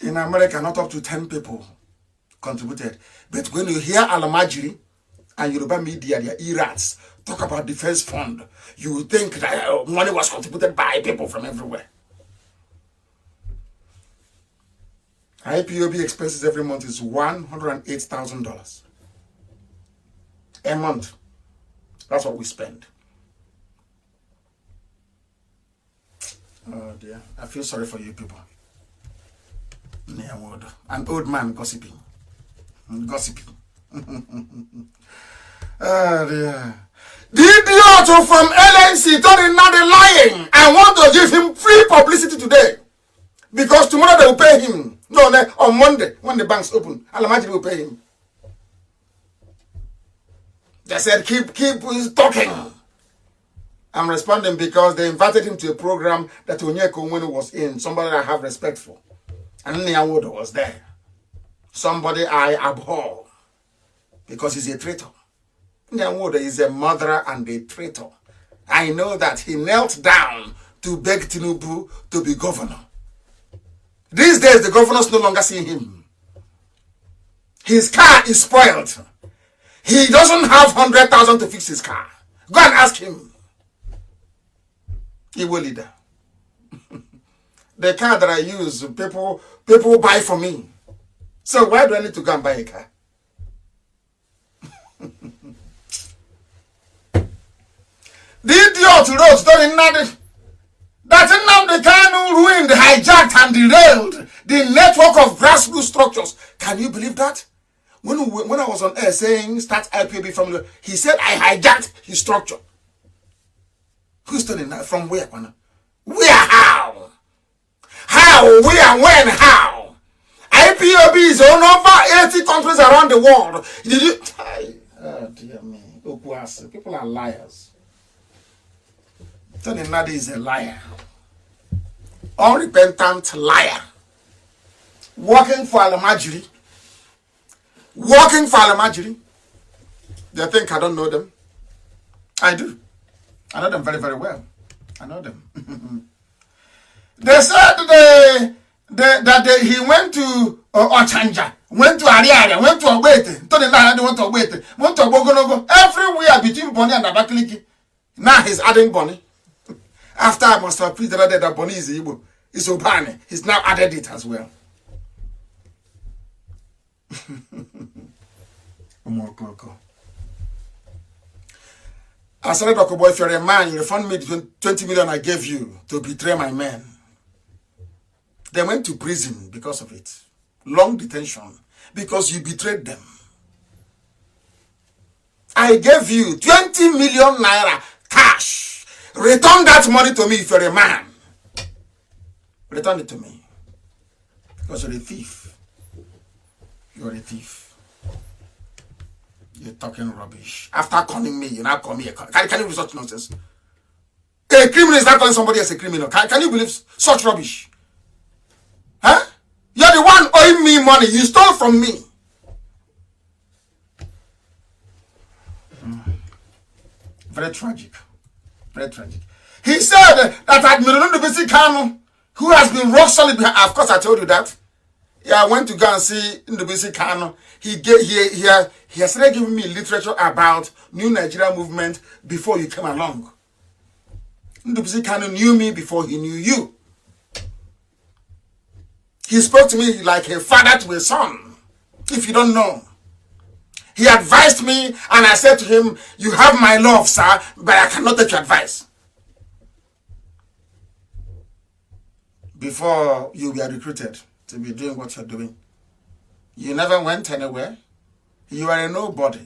In America, not up to 10 people contributed. But when you hear Alamajiri and Yoruba media, their E-rats, talk about defense fund, you think that money was contributed by people from everywhere. IPOB expenses every month is $108,000. A month. That's what we spend. Oh dear. I feel sorry for you people. An old man gossiping. Gossiping. Oh dear. The idiot from LNC told him now they're lying. I want to give him free publicity today. Because tomorrow they will pay him. No, on Monday, when the banks open, Alamajiri will pay him. They said, keep talking. I'm responding because they invited him to a program that Onyeko Onwenu was in, somebody I have respect for. And Nyanwodo was there. Somebody I abhor because he's a traitor. Nyanwodo is a murderer and a traitor. I know that he knelt down to beg Tinubu to be governor. These days, the governors no longer see him. His car is spoiled. He doesn't have 100,000 to fix his car. Go and ask him. Igbo leader. The car that I use, people buy for me. So why do I need to go and buy a car? The idiot wrote that Nnamdi Kanu ruined, hijacked, and derailed the network of grassroots structures. Can you believe that? When I was on air saying start IPOB from, he said I hijacked his structure. Who's telling that? From where? Where? How? How? Where? When? How? IPOB is on over 80 countries around the world. Did you? Oh dear me. People are liars. Tony Nnadi is a liar. Unrepentant liar. Working for Alamajiri. Working for Alamajiri. They think I don't know them. I do. I know them very, very well. I know them. They said he went to Ochanja, went to Ariaria, went to Obete. Tony Nnadi went to Obete, went to Bogonogo. Everywhere between Bonny and Abakaliki. Now he's adding Bonny. After I must have proved that Bonny is Igbo. It's Obane. He's now added it as well. I said, Okobo, if you're a man, you refund me the 20 million I gave you to betray my men. They went to prison because of it. Long detention. Because you betrayed them. I gave you 20 million naira cash. Return that money to me if you're a man. Return it to me. Because you're a thief. You're a thief. You're talking rubbish. After calling me, you now call me a criminal. Can you believe such nonsense? A criminal is not calling somebody as a criminal. Can you believe such rubbish? Huh? You're the one owing me money. You stole from me. Very tragic. Very tragic. He said that Admiral Nnamdi Kanu, who has been rock solid behind, of course I told you that. Yeah, I went to go and see Nnamdi Kanu. He has started giving me literature about New Nigeria movement before you came along. Nnamdi Kanu knew me before he knew you. He spoke to me like a father to a son. If you don't know. He advised me and I said to him, you have my love, sir, but I cannot take your advice. Before you were recruited to be doing what you're doing, you never went anywhere. You are a nobody.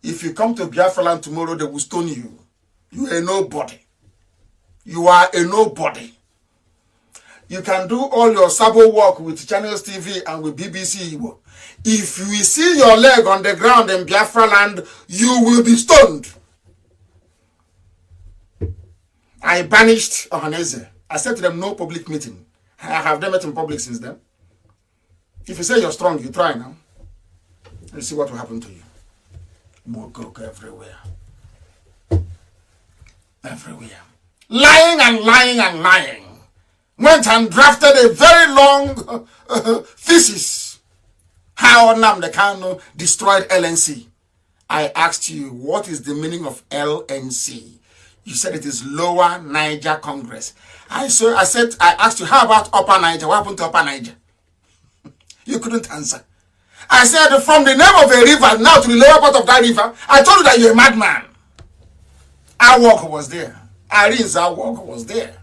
If you come to Biafra land tomorrow, they will stone you. You are a nobody. You are a nobody. You can do all your sabo work with Channels TV and with BBC Igbo. If we see your leg on the ground in Biafra land, you will be stoned. I banished Ohaneze. I said to them, no public meeting. I have never met in public since then. If you say you're strong, you try now. And see what will happen to you. More coke everywhere. Everywhere. Lying and lying and lying. Went and drafted a very long thesis. How Nnamdi Kanu destroyed LNC. I asked you, what is the meaning of LNC? You said it is Lower Niger Congress. I asked you, how about Upper Niger? What happened to Upper Niger? You couldn't answer. I said, from the name of a river now to the lower part of that river, I told you that you're a madman. Our work was there. Irene's our work was there.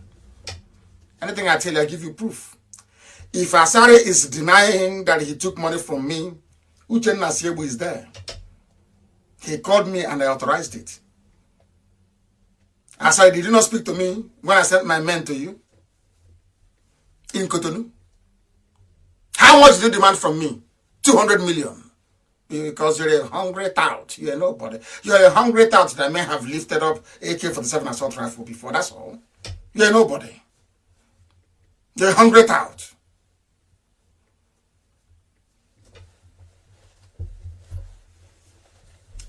Anything I tell you, I give you proof. If Asare is denying that he took money from me, Uchen Nasiebu is there. He called me and I authorized it. Asare, did you not speak to me when I sent my men to you? In Cotonou? How much did you demand from me? 200 million. Because you're a hungry tout. You're nobody. You're a hungry tout that may have lifted up AK-47 assault rifle before. That's all. You're nobody. You're a hungry tout.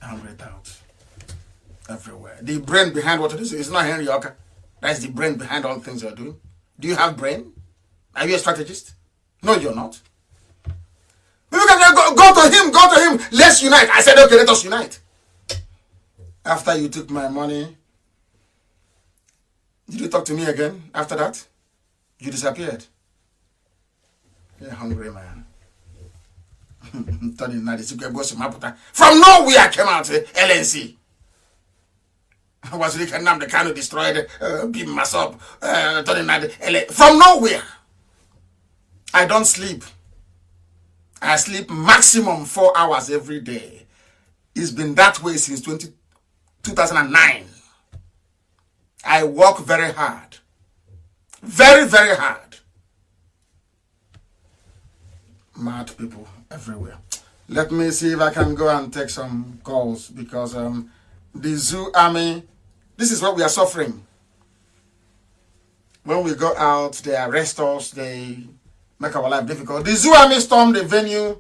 Hungry tout. Everywhere. The brain behind what it is not Henry Oka. That's the brain behind all things you're doing. Do you have brain? Are you a strategist? No, you're not. People can go to him, let's unite. I said, okay, let us unite. After you took my money, did you talk to me again after that? You disappeared. You're a hungry man. From nowhere came out LNC. Mazi Nnamdi Kanu destroyed, beam Masop, from nowhere. I don't sleep. I sleep maximum 4 hours every day. It's been that way since 2009. I work very hard. Very, very hard. Mad people everywhere. Let me see if I can go and take some calls, because the zoo army, this is what we are suffering. When we go out, they arrest us, they make our life difficult. The zoo army stormed the venue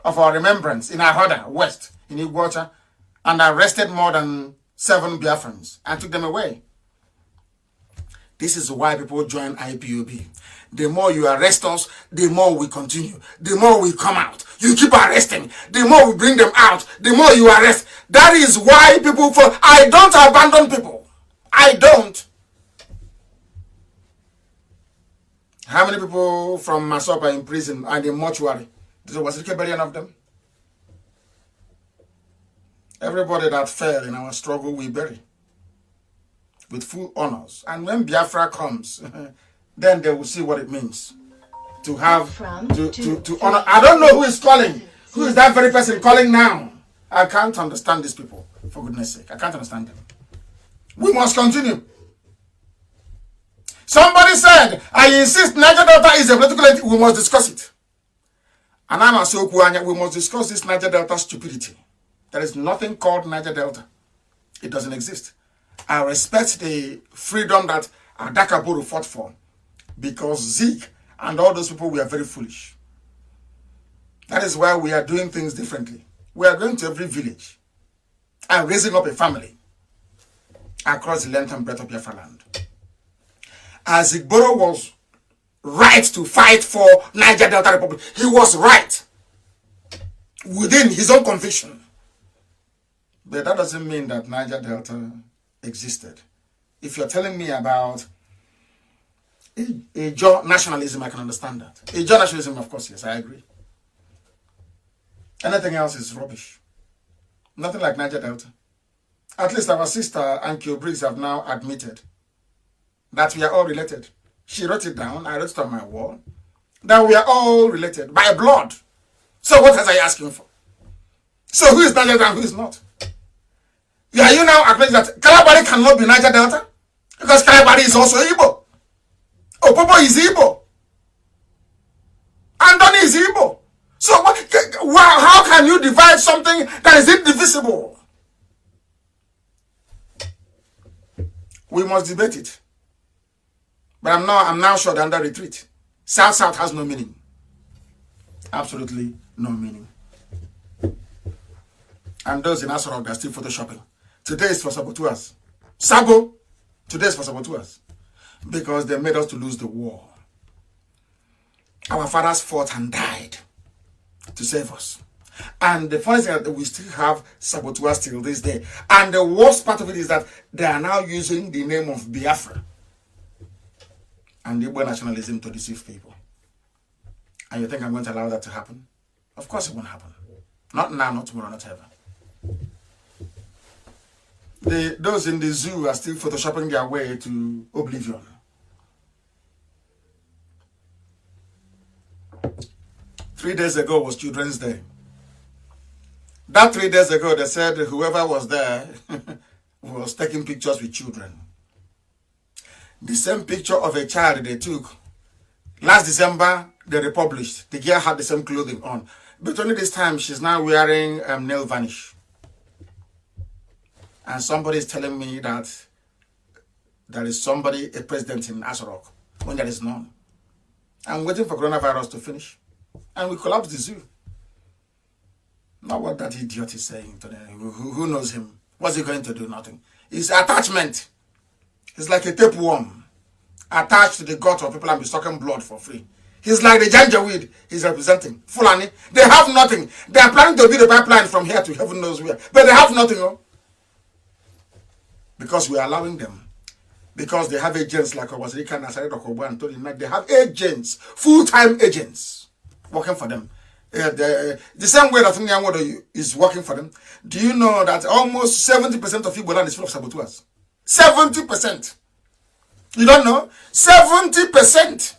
of our remembrance in Ahoda, West, in Iguacha, and arrested more than 7 Biafrans and took them away. This is why people join IPOB. The more you arrest us, the more we continue. The more we come out. You keep arresting. The more we bring them out, the more you arrest. That is why people fall. I don't abandon people. I don't. How many people from Masop are in prison and in mortuary? Was it any of them? Everybody that fell in our struggle, we bury with full honors. And when Biafra comes, then they will see what it means to have to honor. I don't know who is calling. Who is that very person calling now? I can't understand these people, for goodness sake. I can't understand them. We must continue. Somebody said, I insist Niger Delta is a political entity. We must discuss it. And I'm a Sokuanya. We must discuss this Niger Delta stupidity. There is nothing called Niger Delta. It doesn't exist. I respect the freedom that Adakaburu fought for, because Zeke and all those people were very foolish. That is why we are doing things differently. We are going to every village and raising up a family across the length and breadth of Biafra land. As Igboro was right to fight for Niger Delta Republic, he was right within his own conviction. But that doesn't mean that Niger Delta existed. If you're telling me about a Jaw nationalism, I can understand that. A Jaw nationalism, of course, yes, I agree. Anything else is rubbish. Nothing like Niger Delta. At least our sister, Ankyo Briggs, have now admitted that we are all related. She wrote it down, I wrote it on my wall, that we are all related by blood. So what was I asking for? So who is Niger Delta and who is not? Are you now acknowledging that Kalabari cannot be Niger Delta? Because Kalabari is also Igbo. Opobo is Igbo. Andoni is Igbo. So how can you divide something that is indivisible? We must debate it. But I'm now sure they're under retreat. South has no meaning. Absolutely no meaning. And those in Asorok are still photoshopping. Today is for saboteurs. Sabo, today is for saboteurs. Because they made us to lose the war. Our fathers fought and died to save us. And the funny thing is that we still have saboteurs till this day. And the worst part of it is that they are now using the name of Biafra and Igbo nationalism to deceive people. And you think I'm going to allow that to happen? Of course it won't happen. Not now, not tomorrow, not ever. Those in the zoo are still photoshopping their way to oblivion. Three days ago was Children's Day. That 3 days ago, they said whoever was there was taking pictures with children. The same picture of a child they took last December, they republished. The girl had the same clothing on. But only this time, she's now wearing nail varnish. And somebody is telling me that there is somebody, a president in Asorok, when there is none. I'm waiting for coronavirus to finish. And we collapse the zoo. Not what that idiot is saying today. Who knows him? What's he going to do? Nothing. It's attachment. He's like a tapeworm attached to the gut of people and be sucking blood for free. He's like the janjaweed he's representing. Fulani. They have nothing. They are planning to build a pipeline from here to heaven knows where. But they have nothing. Oh? Because we are allowing them. Because they have agents like Mazi Nnamdi Kanu. They have agents, full-time agents, working for them. The same way that Nyangwodo is working for them. Do you know that almost 70% of Igbo land is full of saboteurs? 70%. You don't know? 70%.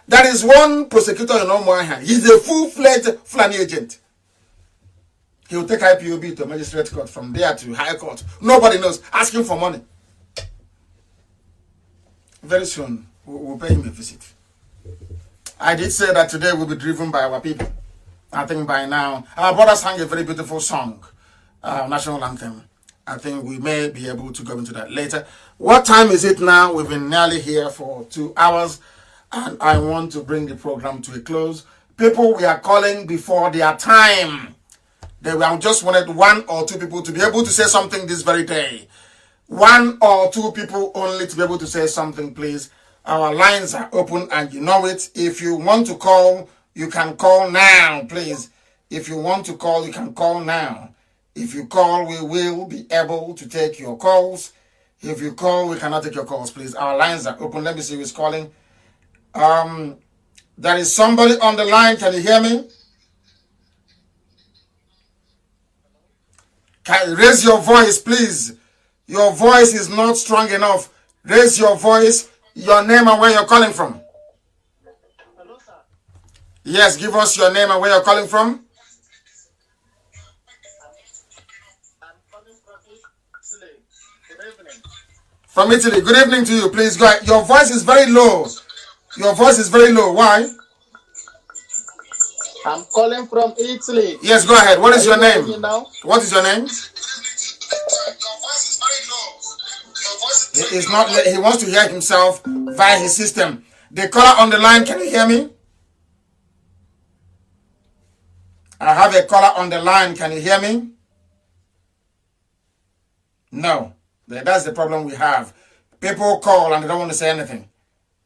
There is one prosecutor in Omaha. He's a full-fledged Fulani agent. He will take IPOB to magistrate court, from there to high court. Nobody knows. Asking for money. Very soon, we'll pay him a visit. I did say that today we'll be driven by our people. I think by now, our brother sang a very beautiful song, national anthem. I think we may be able to go into that later. What time is it now? We've been nearly here for 2 hours, and I want to bring the program to a close. People, we are calling before their time. We just wanted 1 or 2 people to be able to say something this very day. 1 or 2 people only to be able to say something, please. Our lines are open and you know it. If you want to call, you can call now, please. If you want to call, you can call now. If you call, we will be able to take your calls. If you call, we cannot take your calls, please. Our lines are open. Let me see who's calling. There is somebody on the line. Can you hear me? Raise your voice, please. Your voice is not strong enough. Raise your voice, your name and where you're calling from. Hello, sir. Yes, give us your name and where you're calling from. I'm calling from Italy. Good evening. From Italy. Good evening to you. Please go ahead. Your voice is very low. Your voice is very low. Why? I'm calling from Italy. Yes, go ahead. What is your name? Now? What is your name? He is not. He wants to hear himself via his system. The caller on the line, can you hear me? I have a caller on the line. Can you hear me? No. That's the problem we have. People call and they don't want to say anything.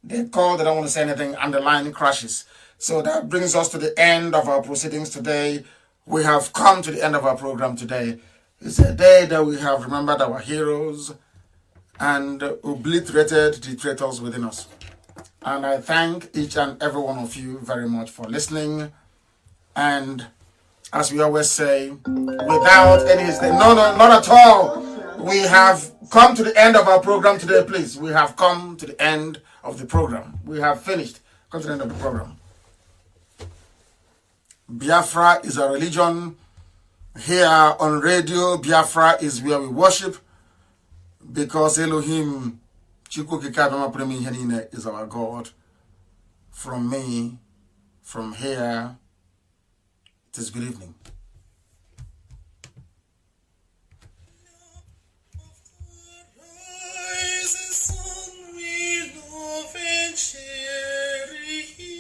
They call, they don't want to say anything, and the line crashes. So that brings us to the end of our proceedings today. We have come to the end of our program today. It's a day that we have remembered our heroes and obliterated the traitors within us. And I thank each and every one of you very much for listening. And as we always say, without any hesitation, no, not at all. We have come to the end of our program today, please. We have come to the end of the program. We have finished. Come to the end of the program. Biafra is a religion. Here on radio, Biafra is where we worship, because Elohim is our God. From me, from here, it is good evening. Sun we love and cherish.